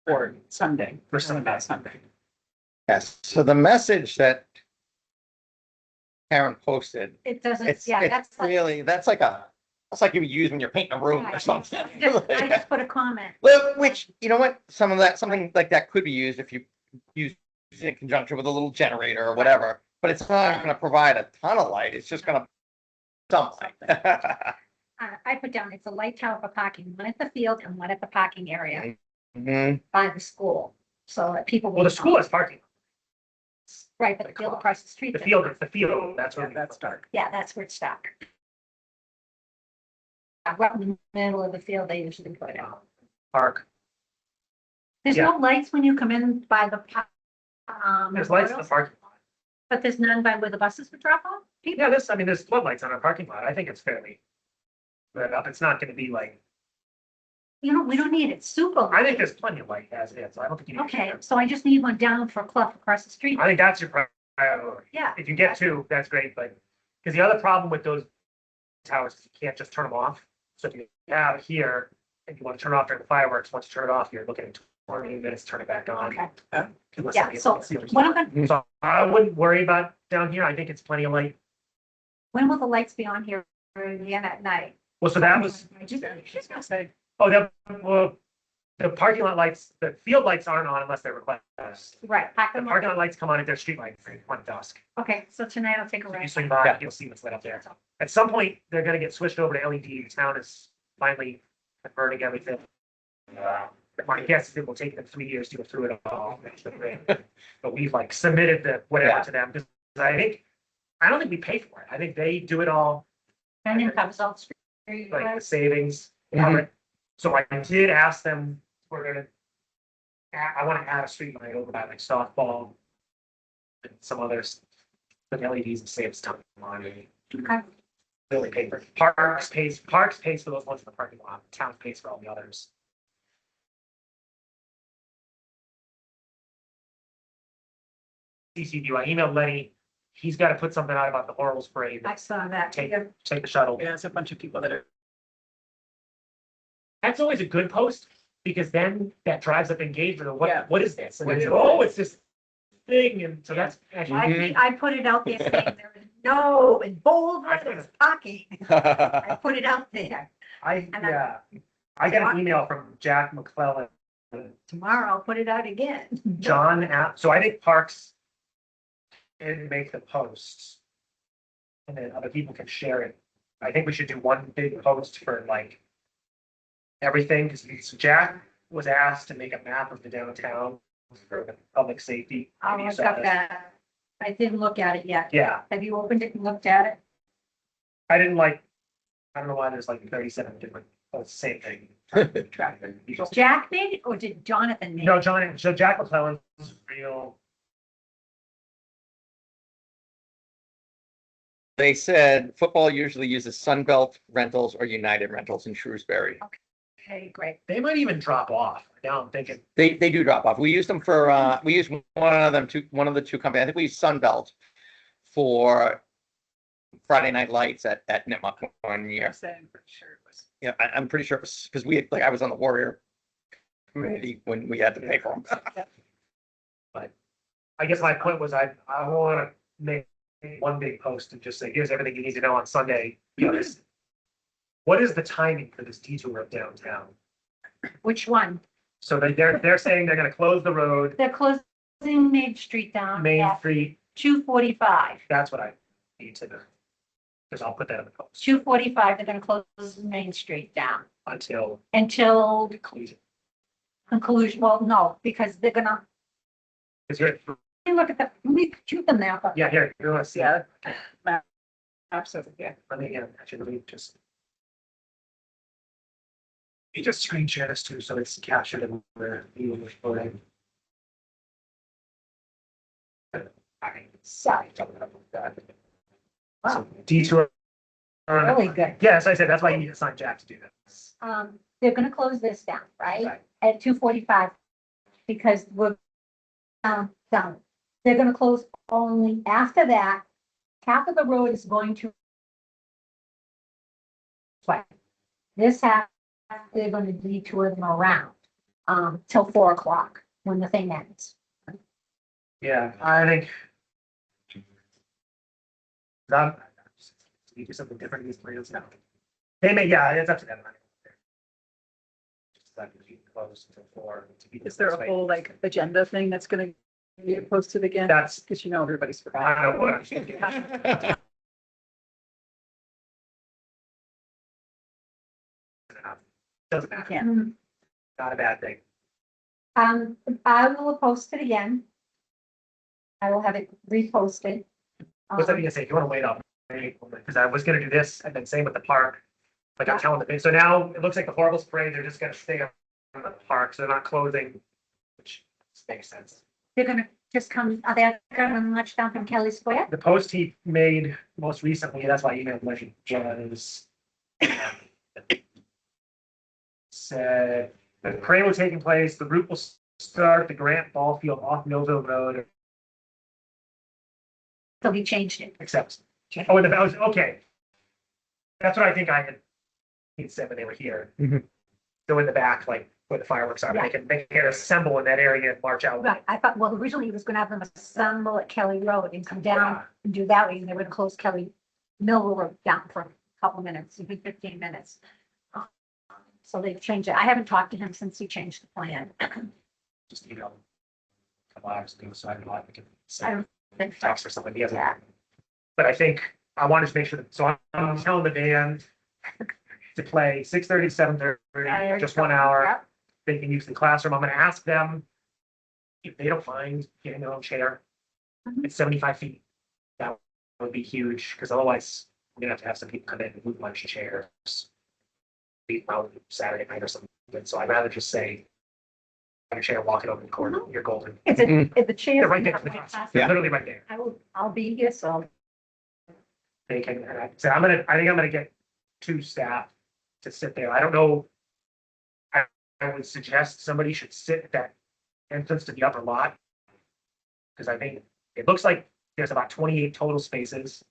Or Sunday. For Sunday. About Sunday. Yes, so the message that Karen posted, It doesn't, it's yeah, that's like. really, that's like you would use when you're painting a room or something. I just put a comment. Well, which, you know what, something like that could be used if you use it in conjunction with a little generator or whatever, but it's not gonna provide a ton of light, it's just gonna something. I put down, it's a light tower for parking, one at the field and one at the parking area Mhm. by the school. So that people. Well, the school has parking. Right, but the field across the street. The doesn't. field, that's where. Yeah, that's dark. Yeah, that's where it's stuck. Right in the middle of the field, they usually put it out. Park, There's no lights when you come in by the. there's lights in the memorials, parking lot. But there's none by where the buses would drop off? Yeah, there's floodlights on our parking lot. I think it's fairly lit up. It's not gonna be like, You know, we don't need it super. I think there's plenty of light as is. I don't think you need. Okay, so I just need one down for Clough across the street. I think that's your priority. Yeah. If you get two, that's great, but, because the other problem with those towers, is you can't just turn them off. So if you have here, if you want to turn it off during the fireworks, once you turn it off, you're looking at 20 minutes, to turn it back on. Okay, Unless yeah, somebody so else sees it. what I'm gonna, So I wouldn't worry about down here. I think it's plenty of light. when will the lights be on here again at night? Well, so that was, I just was gonna say, well, the parking lot lights, the field lights aren't on unless they're requested. Right, pack The them parking up. lot lights come on at their street lights when dusk. Okay, so tonight I'll take a If you ride. swing by, Yeah. you'll see what's lit up there. At some point, they're gonna get switched over to LED. The town is finally converting everything. My guess is it will take them 3 years to go through it all. But we've like submitted the whatever Yeah. to them, because I don't think we pay for it. I think they do it all, And then covers all the street like the lights. savings. cover it. So I did ask them, we're gonna, I wanna add a street light over by like softball. And some others, the LEDs and saves time on it. Okay. Really pay for, Parks pays for those ones in the parking lot, town pays for all the others. CCD, I emailed Lenny, he's gotta put something out about the oral spray, I saw that. take the shuttle. yeah, there's a bunch of people that are, That's always a good post, because then that drives up engagement of Yeah. what is this? And What then, is it? oh, it's this thing, and so that's actually. I put it out there saying there is no, in bold letters, parking. I put it out there. I And I- got an email from Jack McClellan, Tomorrow I'll put it out again. John, so I think Parks didn't make the posts. And then other people can share it. I think we should do one big post for like everything, because Jack was asked to make a map of the downtown for the public safety. Oh, Maybe you I've saw got this. that. I didn't look at it yet. Yeah, Have you opened it and looked at it? I didn't like, I don't know why there's like 37 different, oh, it's the same thing. Traffic. You just- Jack made it or did Jonathan make No, it? John, so Jack McClellan's real, They said football usually uses Sunbelt Rentals or United Rentals in Shrewsbury. Okay, great. they might even drop off. Now I'm thinking, They do drop off. We used them for, we used one of the two companies. I think we used Sunbelt for Friday Night Lights at Nipmuc one year. I'm pretty sure it was. Yeah, I'm pretty sure it was because like I was on the Warrior committee when we had to pay for them. I guess my point was I want to make one big post and just say, here's everything you need to know on Sunday. You know, what is the timing for this detour of downtown? Which one? So they're saying they're gonna close the road, They're closing Main Street down Main at Street, 2:45. that's what I need to know. Because I'll put that in the post 2:45, they're gonna close Main Street down until until conclusion. conclusion. Well, no, because they're gonna, Because you're, look at the, let me shoot them now. yeah, here, you wanna see Yeah. it? Absolutely, yeah. Let me, actually, let me just. You just screen share this too, so it's captured in the recording. Sorry. So detour. Really good. Yes, I said, that's why you need to assign Jack to do this. They're gonna close this down, right? Right. At 2:45, because we're done. They're gonna close only after that. Half of the road is going to. Right. This half, they're gonna detour them around, till 4 o'clock when the thing ends. Yeah, I think. You do something different in these plans now. They may, yeah, it's up to them. Just that you close until 4 to be Is there this a way. whole like agenda thing that's gonna get posted again? That's, Because you know everybody's I forgotten. don't know what I'm thinking. Doesn't matter, Yeah. not a bad thing. I will post it again. I will have it reposted. What's that gonna say? If you wanna wait up, because I was gonna do this and then same with the park. Like I'm Yeah. telling them, so now it looks like the horrible parade, they're just gonna stay on the park, so they're not closing, which makes sense. They're gonna just come, are they gonna march down from Kelly Square? The post he made most recently, that's why I emailed Legend was. Said, the parade was taking place, the route will start at the Grant Ball Field off Millville Road, So he changed it. except, oh, and the, okay. That's what I think I had, he'd said when they were here. Mhm. So in the back, like where the fireworks are, they can assemble in that area and march out. Right, I thought, well, originally he was gonna have them assemble at Kelly Road and come down and do that way, and they would close Kelly Mill Road down for a couple minutes, maybe 15 minutes. So they've changed it. I haven't talked to him since he changed the plan. Just, a couple hours ago, so I don't know if I can I send don't think so. text or something, he hasn't. Yeah. But I think I wanted to make sure that, so I'm telling the band to play 6:30 to 7:30, just 1 hour. Yep. They can use the classroom. I'm gonna ask them if they don't mind getting their own chair. Mhm. It's 75 feet. That would be huge, because otherwise we're gonna have to have some people come in and move a bunch of chairs. Be out Saturday night or something, so I'd rather just say, have a chair, walk it over the corner, you're golden. It's the chair. They're right there for the class. They're literally right there. I'll be here, so. They can, and I said, I think I'm gonna get 2 staff to sit there. I don't know. I would suggest somebody should sit at that entrance to the upper lot. Because I think it looks like there's about 28 total spaces.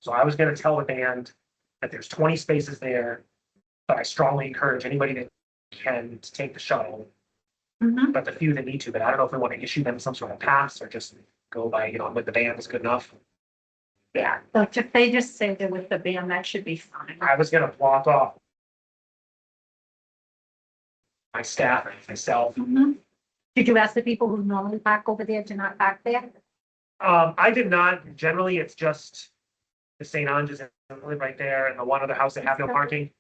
So I was gonna tell the band that there's 20 spaces there, but I strongly encourage anybody that can to take the shuttle, Mhm. but the few that need to, but I don't know if we want to issue them some sort of pass or just go by, with the band is good enough. Yeah, so if they just say they're with the band, that should be fine. I was gonna block off my staff and myself. Mhm. Did you ask the people who normally park over there to not park there? I did not, generally, it's just the St. Anges live right there, and the one other house that have no parking.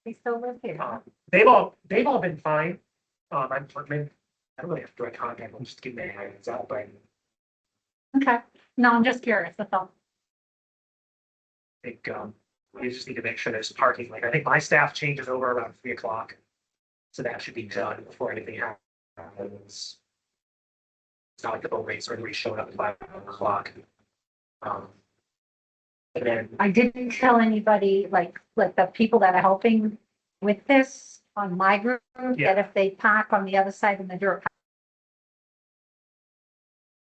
They still live here. They've all been fine. I don't really have direct contact, I'm just giving their hands out, but Okay, no, I'm just curious, that's all. I think, we just need to make sure there's parking, like, I think my staff changes over around 3 o'clock. So that should be done before anything happens. It's not like the boat race or everybody showed up at 5 o'clock. And then, I didn't tell anybody, like the people that are helping with this on my group, Yeah. that if they park on the other side of the dirt,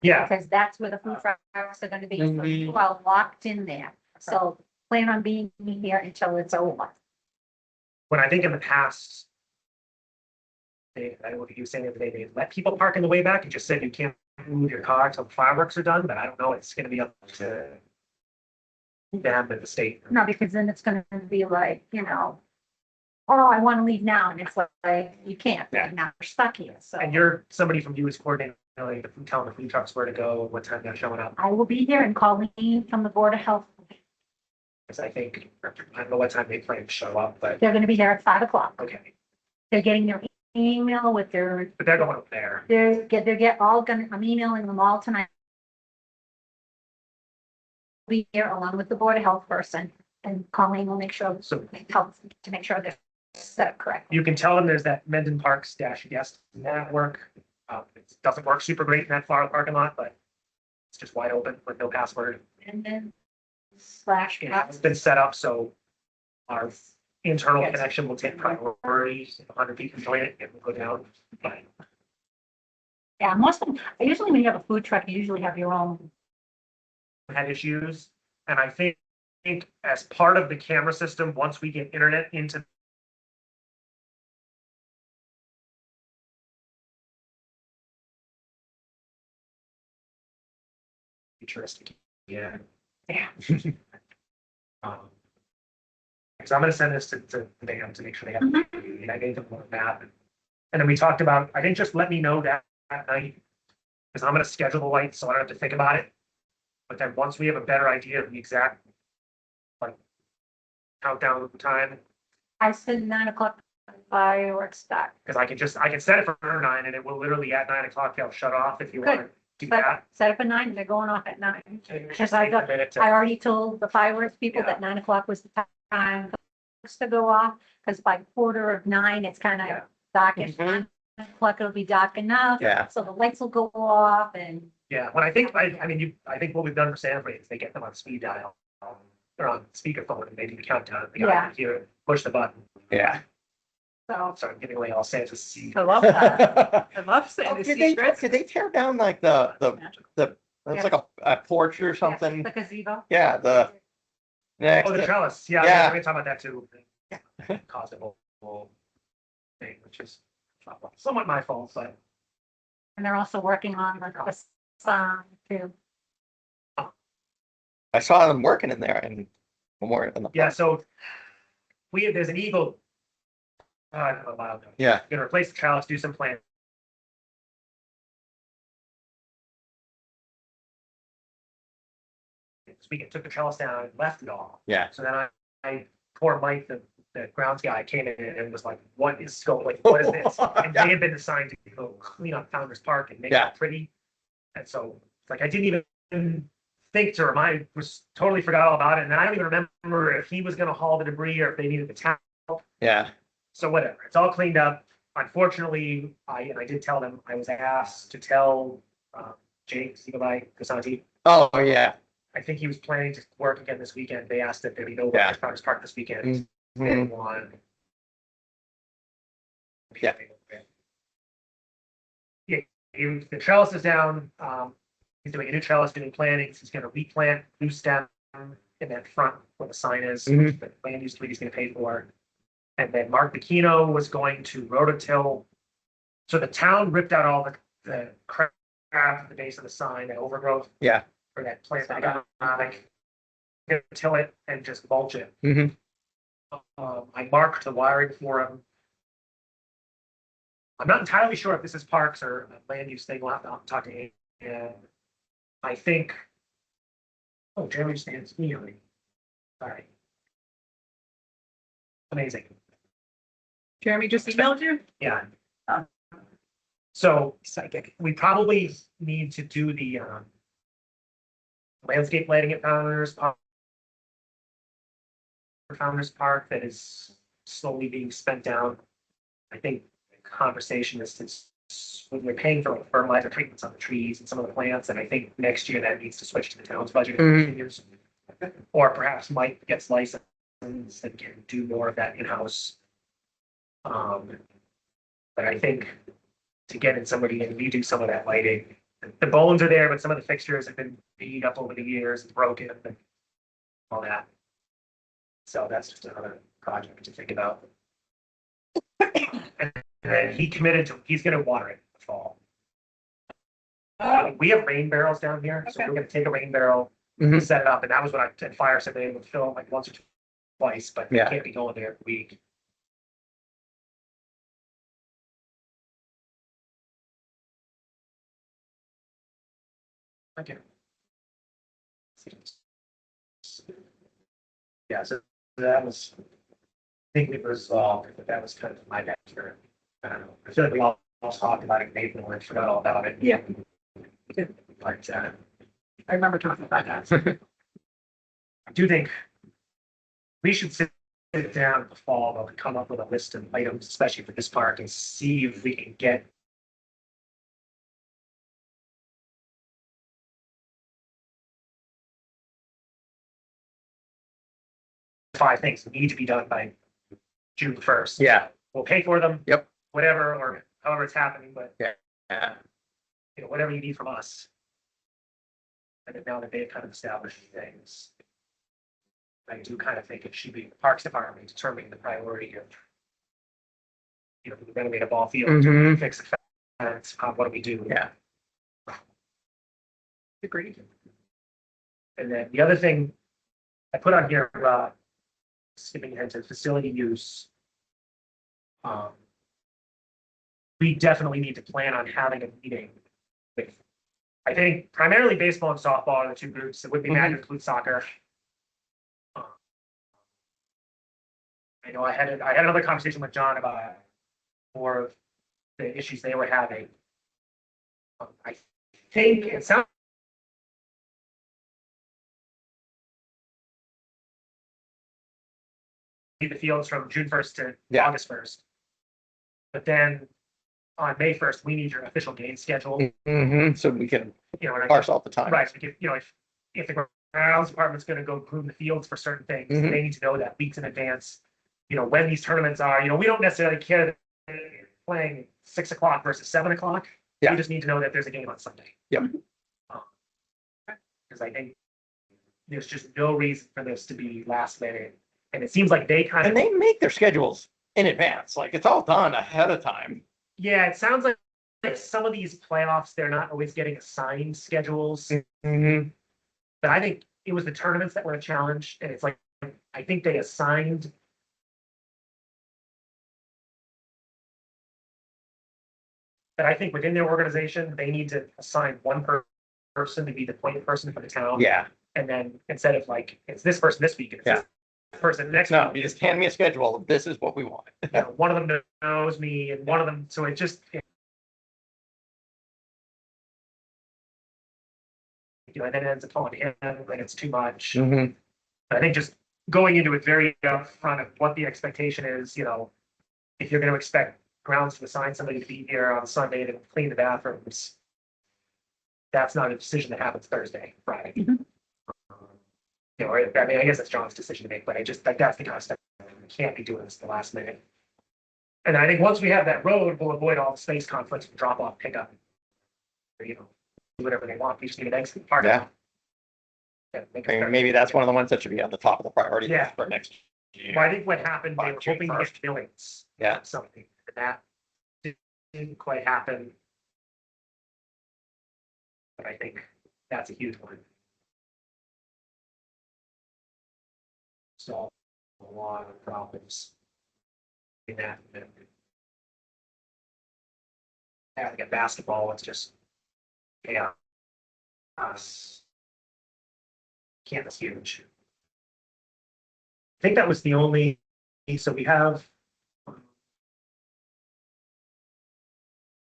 yeah, because that's where the food trucks are gonna be, so Mhm. you are locked in there. So plan on being here until it's over. when I think in the past, I don't know if you were saying the other day, they let people park in the way back and just said you can't move your car until the fireworks are done, but I don't know, it's gonna be up to them and the state. No, because then it's gonna be like, oh, I wanna leave now, and it's like, you can't, Yeah. now we're stuck here, so. And you're somebody from US coordinating, like, telling the food trucks where to go, what time they're showing up. I will be here and Colleen from the Board of Health, Because I think, I don't know what time they plan to show up, but they're gonna be there at 5 o'clock. okay, They're getting their email with their, but they're going up there. I'm emailing them all tonight. Be here along with the Board of Health person, and Colleen will make sure, So helps to make sure they're set up correctly. you can tell them there's that Mendon Parks guest network. It doesn't work super great in that far parking lot, but it's just wide open with no password. And then slash. It's been set up, so our internal Yes. connection will take priority. If 100 people join it, it will go down. But Yeah, usually when you have a food truck, you usually have your own. had issues, and I think as part of the camera system, once we get internet into futuristic, yeah. Yeah. So I'm gonna send this to them to make sure they have, Mhm. and I gave them a map. And then we talked about, I think just let me know that night, because I'm gonna schedule the lights, so I don't have to think about it. But then once we have a better idea of the exact, like, countdown time, I said 9 o'clock fireworks start. because I can set it for 9, and it will literally at 9 o'clock, they'll shut off if you want to do that. Set up at 9, they're going off at 9. Just I take got- a minute to- I already told the fireworks people Yeah. that 9 o'clock was the time to go off, because by 9:15, it's kind Yeah. of darkish. Mhm. 9 o'clock, it'll be dark enough. Yeah. So the lights will go off and, Yeah, when I think what we've done for Sanford is they get them on speed dial. Or on speakerphone, and they do the countdown. The guy Yeah. can hear it, push the button. Yeah. so. Sorry, I'm giving away all Santa's secrets. I love that. I love Oh, saying the did they secrets. tear down like it's like a porch or something? The gazebo. Yeah, the next. Oh, the trellis, yeah, Yeah. we can talk about that too. Caused a whole thing, which is somewhat my fault, but And they're also working on the sign too. I saw them working in there and more in the. yeah, so there's an eagle. A while ago. Yeah. Gonna replace the trellis, do some planting. This weekend, took the trellis down and left it all. Yeah. So then I poor Mike, the grounds guy came in and was like, what is scope, like, what is this? And they had been assigned to go clean up Founder's Park and make Yeah. it pretty. And so, like, I didn't even think to remind, was totally forgot all about it, and I don't even remember if he was gonna haul the debris or if they needed the town. Yeah. So whatever, it's all cleaned up. Unfortunately, I did tell them, I was asked to tell Jake Casanti. Oh, yeah. I think he was planning to work again this weekend. They asked if there'd be no work Yeah. at Founder's Park this weekend. Mhm. And one. Yeah. Yeah, the trellis is down. He's doing a new trellis, doing plantings. He's gonna replant new stem in that front where the sign is, Mhm. the land use committee's gonna pay for. And then Mark Bikino was going to rototill. So the town ripped out all the crap at the base of the sign, that overgrowth. Yeah. For that plant economic. Till it and just mulch it. Mhm. I marked the wiring for him. I'm not entirely sure if this is parks or a land use thing. We'll have to talk to him. And I think. Oh, Jeremy stands me. All right. Amazing. Jeremy just emailed you? Yeah. Oh. So Psychic. we probably need to do the landscape lighting at Founders Park that is slowly being spent down. I think the conversation is when we're paying for like fertilizer treatments on the trees and some of the plants, and I think next year that needs to switch to the town's budget. If it Mhm. continues. Or perhaps Mike gets licensed and can do more of that in-house. But I think to get in somebody and redo some of that lighting, the bones are there, but some of the fixtures have been beat up over the years and broken and all that. So that's just another project to think about. And then he committed to, he's gonna water it in the fall. We have rain barrels down here, so Okay. we're gonna take a rain barrel, Mhm. set it up, and that was what I at fire said they would fill like once or twice, but Yeah. it can't be going there every week. Okay. Yeah, so that was, I think we resolved, but that was kind of my backyard. I don't know, I feel like we all talked about it, Nathan, and I forgot all about it. Yeah. But, I remember talking about that. I do think we should sit down in the fall and come up with a list of items, especially for this park, and see if we can get five things that need to be done by June 1st. Yeah, We'll pay for them. Yep. Whatever, or however it's happening, but yeah, whatever you need from us. And then now that they've kind of established things, I do kind of think it should be the Parks Department determining the priority of, renovate a ball field, Mhm. fix the fence, what do we do? Yeah. Agreed. And then the other thing I put on here, skipping ahead to facility use. We definitely need to plan on having a meeting with, I think primarily baseball and softball are the two groups. It would be mad to include soccer. I know I had another conversation with John about more of the issues they were having. I think it sounds the fields from June 1st to Yeah. August 1st. But then on May 1st, we need your official game schedule. So we can And I parse out the time. right, because, if the grounds department's gonna go groom the fields for certain things, Mhm. they need to know that weeks in advance. When these tournaments are, we don't necessarily care that they're playing 6 o'clock versus 7 o'clock. Yeah. We just need to know that there's a game on Sunday. Yep. Because I think there's just no reason for this to be last minute. And it seems like they kind And of, they make their schedules in advance, like it's all done ahead of time. yeah, it sounds like some of these playoffs, they're not always getting assigned schedules. Mhm. But I think it was the tournaments that were a challenge, and it's like, I think they assigned. But I think within their organization, they need to assign one person to be the point person for the town. Yeah, And then instead of like, it's this person this week, and it's this person next no, week. you just hand me a schedule. This is what we want. One of them knows me and one of them, so it just. And then it ends up on him, and it's too much. Mhm. I think just going into it very upfront of what the expectation is, if you're gonna expect grounds to assign somebody to be here on Sunday to clean the bathrooms. That's not a decision that happens Thursday, Friday. Mhm. I mean, I guess that's John's decision to make, but I just, like, that's the kind of stuff, we can't be doing this at the last minute. And then I think once we have that road, we'll avoid all the space conflicts, with drop off, pickup. Do whatever they want, we just need an exit park. Yeah. Make I it mean, start. maybe that's one of the ones that should be on the top of the priority Yeah. list for next year. Well, I think what happened, they were June hoping to 1st. get billings. Yeah. Something, and that didn't quite happen. But I think that's a huge one. Solve a lot of problems. In that. Yeah, like at basketball, it's just. Yeah. Us. Campus huge. think that was the only, so we have.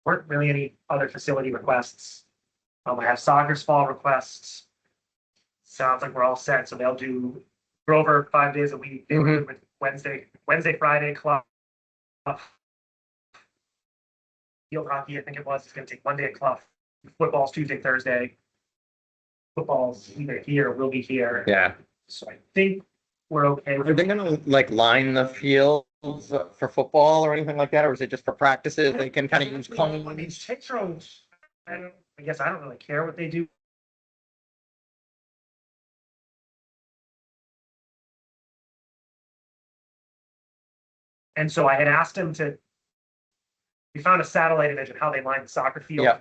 Weren't really any other facility requests. I have soccer's fall requests. Sounds like we're all set, so they'll do Grover 5 days a week. They were good with Wednesday, Friday club. Field hockey, I think it was, it's gonna take Monday at Clough. Football's Tuesday, Thursday. Football's either here or will be here. Yeah. So I think we're okay. Are they gonna like line the fields for football or anything like that, or is it just for practices? They can kind of use cones. These Chitros, I guess I don't really care what they do. And so I had asked him to, we found a satellite image of how they line the soccer field. Yeah.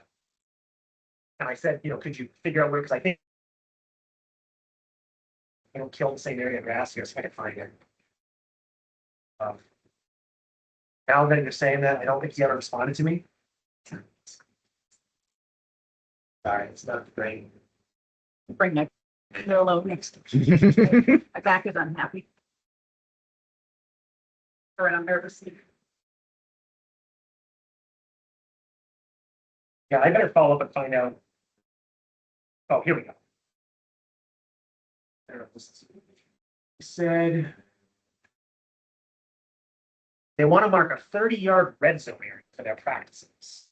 And I said, could you figure out where, because I think I don't kill the same area of grass here, so I can find it. Now that you're saying that, I don't think he ever responded to me. Sorry, it's not great. Bring that pillow next. My back is unhappy. Or I'm nervous. Yeah, I better follow up and find out. Oh, here we go. I don't know if this is- He said they want to mark a 30-yard red zone area for their practices.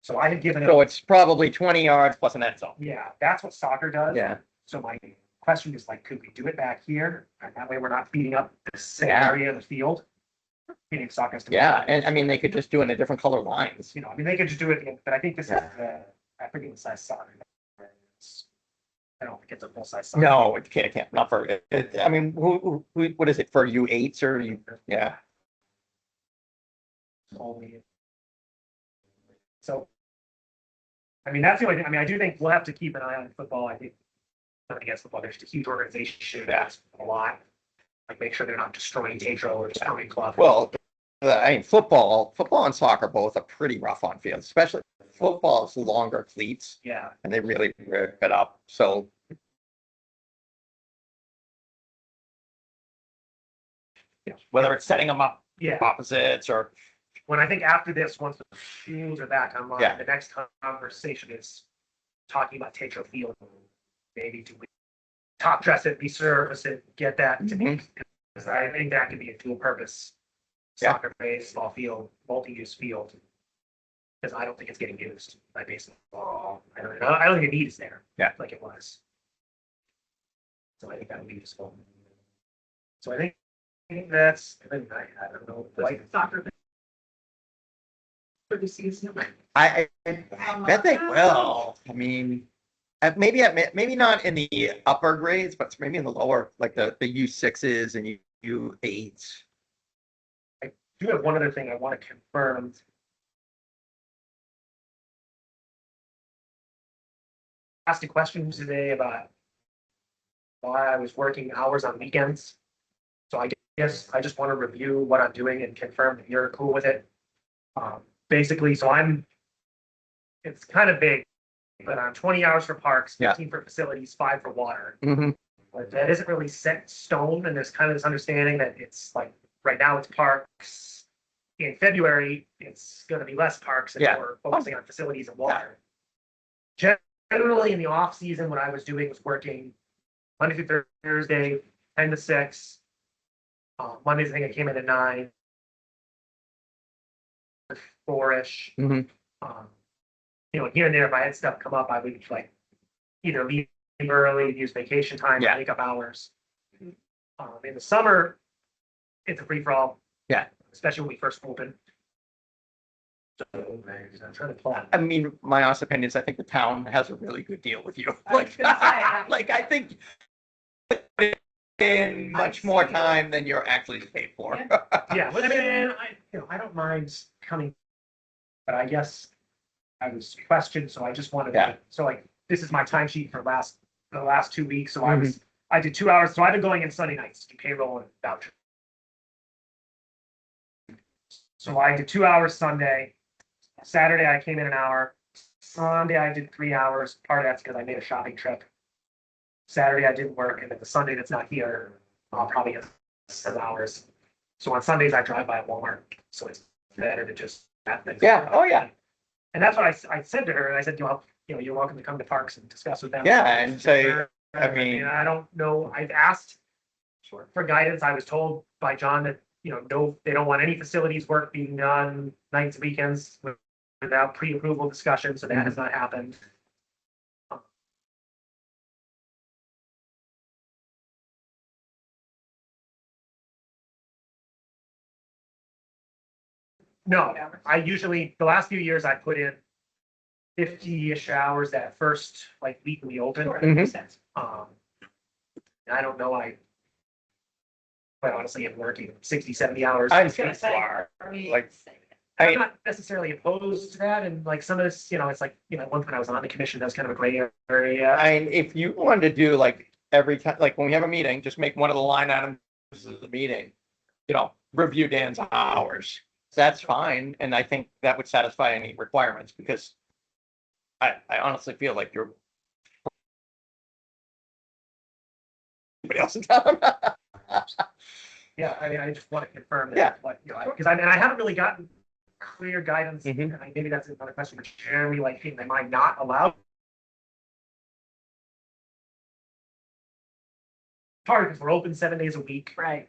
So I had given So it, it's probably 20 yards plus an end zone. yeah, that's what soccer does. Yeah. So my question is like, could we do it back here? And that way we're not beating up the same Yeah. area of the field. Meaning soccer's. Yeah, and I mean, they could just do it in a different color lines. I mean, they could just do it, but I think this is, Yeah. I forget what size soccer. I don't think it's a full size soccer. No, it can't, not for, I mean, what is it for U8s or you, yeah. Only. So. I mean, that's the only thing, I mean, I do think we'll have to keep an eye on football, I think. Not against football, there's a huge organization that's a lot. Like, make sure they're not destroying Tetro or destroying Club. Well, I mean, football and soccer both are pretty rough on field, especially football's longer cleats Yeah, and they really rip it up. So. Whether it's setting them up yeah. opposites or, When I think after this, once the schools are back online, Yeah. the next conversation is talking about Tetro Field. Maybe do we top dress it, resurface it, get that to me. Because I think that could be a dual purpose. Yeah. Soccer baseball field, multi-use field. Because I don't think it's getting used by baseball. I don't think the need is there. Yeah. Like it was. So I think that would be useful. So I think that's, I don't know, like Soccer. For the season. I bet they will. I mean, maybe not in the upper grades, but maybe in the lower, like the U6s and U8s. I do have one other thing I want to confirm. Asked a question today about why I was working hours on weekends. So I guess I just want to review what I'm doing and confirm that you're cool with it. Basically, so it's kind of big, but I'm 20 hours for parks, Yeah. 15 for facilities, 5 for water. Mm-hmm. But that isn't really set in stone, and there's kind of this understanding that it's like, right now it's parks. In February, it's gonna be less parks and Yeah. more focusing on facilities and water. Generally, in the off season, what I was doing was working Monday through Thursday, 10 to 6. Mondays, I think I came in at 9. 4-ish. Mhm. Here and there, if I had stuff come up, I would like either leave early, use vacation time, or Yeah. make up hours. In the summer, it's a free for all. Yeah. Especially when we first open. So I'm trying to plan. I mean, my honest opinion is I think the town has a really good deal with you. I was gonna say. Like I think in much more time than you're actually paid for. Yeah, but I mean, I don't mind coming, but I guess I was questioned, so I just wanted Yeah. to, so like, this is my timesheet for the last 2 weeks, so I did 2 hours, so I've been going in Sunday nights to do payroll and voucher. So I did 2 hours Sunday, Saturday I came in an hour, Sunday I did 3 hours, part of that's because I made a shopping trip. Saturday I didn't work, and then the Sunday that's not here, I'll probably have 7 hours. So on Sundays, I drive by Walmart, so it's better to just have things. Yeah. Oh, yeah. And that's what I said to her, I said, you're welcome to come to parks and discuss with them. Yeah, and say, I mean- I don't know, I've asked for guidance, I was told by John that, no, they don't want any facilities work being done nights and weekends without pre-approval discussion, so that has not happened. No, I usually, the last few years I put in 50-ish hours that first, like, week we open. Sure, Mhm. makes sense. I don't know, I quite honestly am working 60, 70 hours. I'm I was gonna say, for me, Like- I'm not necessarily opposed to that, and like some of this, it's like, at one point I was on the commission, that was kind of a gray area. I mean, if you wanted to do like every time, like when we have a meeting, just make one of the line items of the meeting, review Dan's hours. That's fine. And I think that would satisfy any requirements because I honestly feel like you're everybody else in town. Yeah, I mean, I just want to confirm Yeah. that, like, because I haven't really gotten clear guidance, Mhm. and maybe that's another question for Jeremy, like, am I not allowed? Hard, because we're open 7 days a week. Right,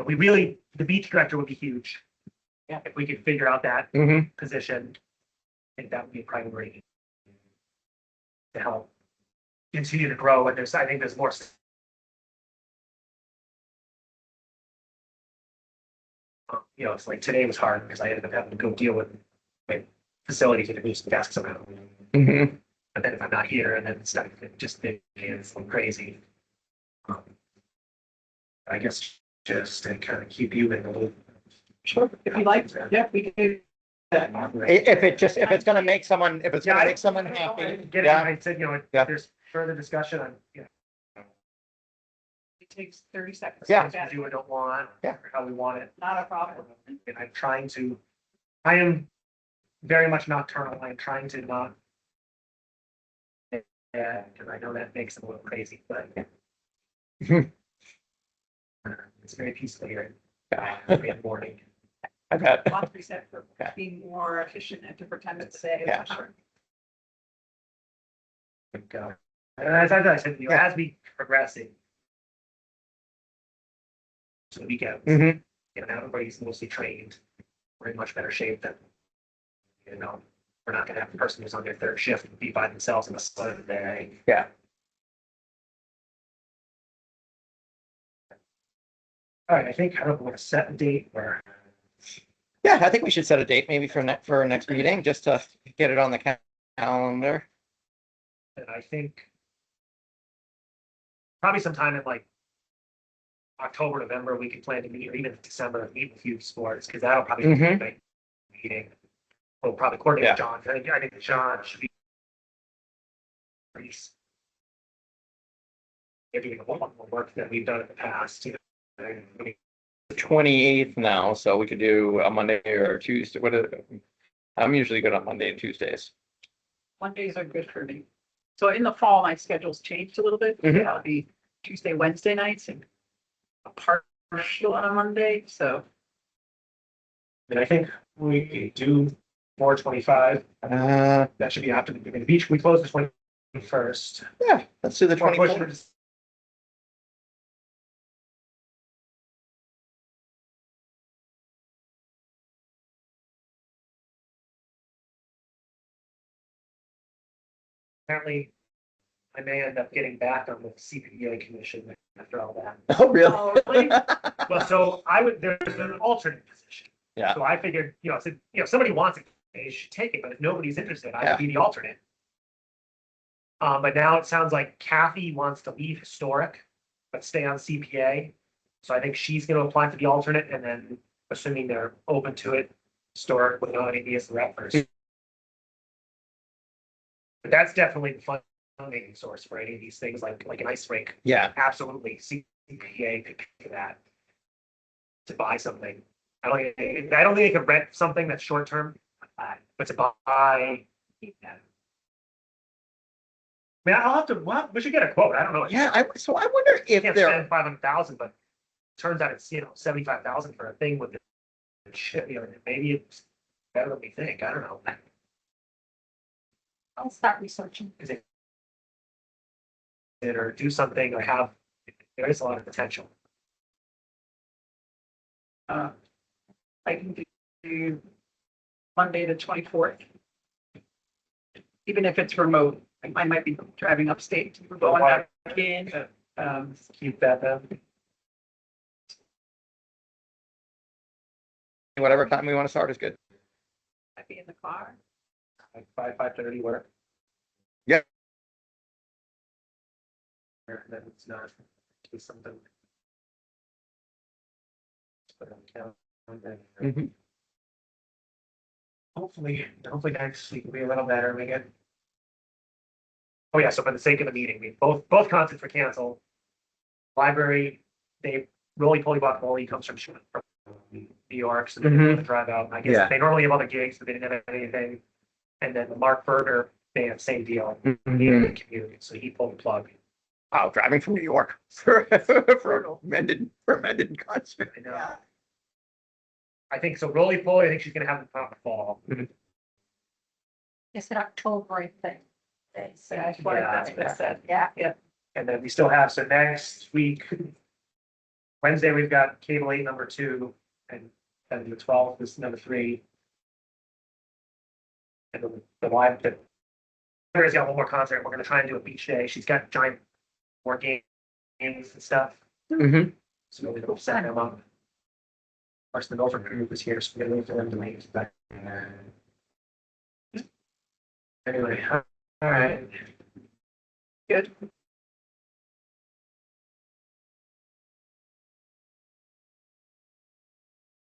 We really, the beach director would be huge. Yeah. If we could figure out that Mhm. position, I think that would be a priority to help continue to grow, and I think there's more. It's like today was hard because I ended up having to go deal with my facilities and lose the desk somehow. Mhm. But then if I'm not here and then stuff, it's crazy. I guess just to kind of keep you in the loop. sure, if you like, yeah, we can do that. If it's gonna make someone, if it's gonna make someone happy, Get it, yeah, I said, Yeah. if there's further discussion on, It takes 30 seconds. Yeah. things we do or don't want. Yeah. Or how we want it. Not a problem. And I am very much nocturnal. I'm trying to not. Yeah, because I know that makes it a little crazy, but. It's very peaceful here every morning. I've had, Lots to be said for being more efficient at different times of the day. Yeah. Sure. And as I said, as we progress it. To the weekends, Mhm. now everybody's mostly trained. We're in much better shape than, we're not gonna have the person who's on their third shift be by themselves in the sun of the day. Yeah. All right, I don't know, we're gonna set a date where, Yeah, I think we should set a date maybe for our next meeting, just to get it on the calendar. and I think. Probably sometime in like. October, November, we can plan to meet, or even December, meet with youth sports, because that'll probably be a Mhm. big meeting. We'll probably coordinate with John, I think John should be. They're doing a lot more work than we've done in the past, I mean, 28th now, so we could do a Monday or Tuesday. I'm usually good on Monday and Tuesdays. Mondays are good for me. So in the fall, my schedule's changed a little bit. Mhm. I'll be Tuesday, Wednesday nights and a partial on a Monday, so. And I think we could do 4/25, that should be after the beach, we close the 21st. Yeah, let's do the Or push it 24th. to Apparently, I may end up getting back on the CPA commission after all that. Oh, really? Oh, really? Well, so there's an alternate position. Yeah. So I figured, if somebody wants it, they should take it, but if nobody's interested, I would be the alternate. But now it sounds like Kathy wants to leave historic, but stay on CPA. So I think she's gonna apply for the alternate, and then assuming they're open to it, historic would nominate me as the rep first. But that's definitely the funding source for any of these things, like an ice rink. Yeah. Absolutely, CPA could pay for that. To buy something. I don't think I could rent something that's short term, but to buy. mean, I'll have to, well, we should get a quote. I don't know. Yeah, so I wonder if Can't there, spend 500,000, but turns out it's, 75,000 for a thing with the shit, maybe it's better than we think. I don't know. I'll start researching. Is it or do something or there is a lot of potential. I can do Monday, the 24th. Even if it's remote, I might be driving upstate, to go back in. Keep that then. whatever time we want to start is good. I'd be in the car. Like 5:30 work. Yeah. And then it's not do something. Put it on the calendar. Mhm. Hopefully next week will be a little better, we get. Oh yeah, so for the sake of the meeting, both concerts were canceled. Library, they roly-poly guacamole comes from New York, so they didn't want to drive out. I Yeah. guess they normally have other gigs, but they didn't have anything. And then the Mark Berger band, same deal, he Mhm. didn't commute, so he pulled the plug. Oh, driving from New York for a Mendon concert. I know. I think so. Roly-poly, I think she's gonna have them come in the fall. It's in October, I think. They So said, I feel like that's what it said. yeah, And then we still have, so next week, Wednesday, we've got cable 8 number 2, and then the 12th is number 3. And then the live, there's got one more concert. We're gonna try and do a beach day. She's got giant board games and stuff, Mhm. so we're gonna set them up. Of course, the Gopher group is here, so we're gonna leave for them to make it back. Anyway, all right. Good.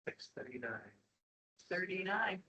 Six 39. 39.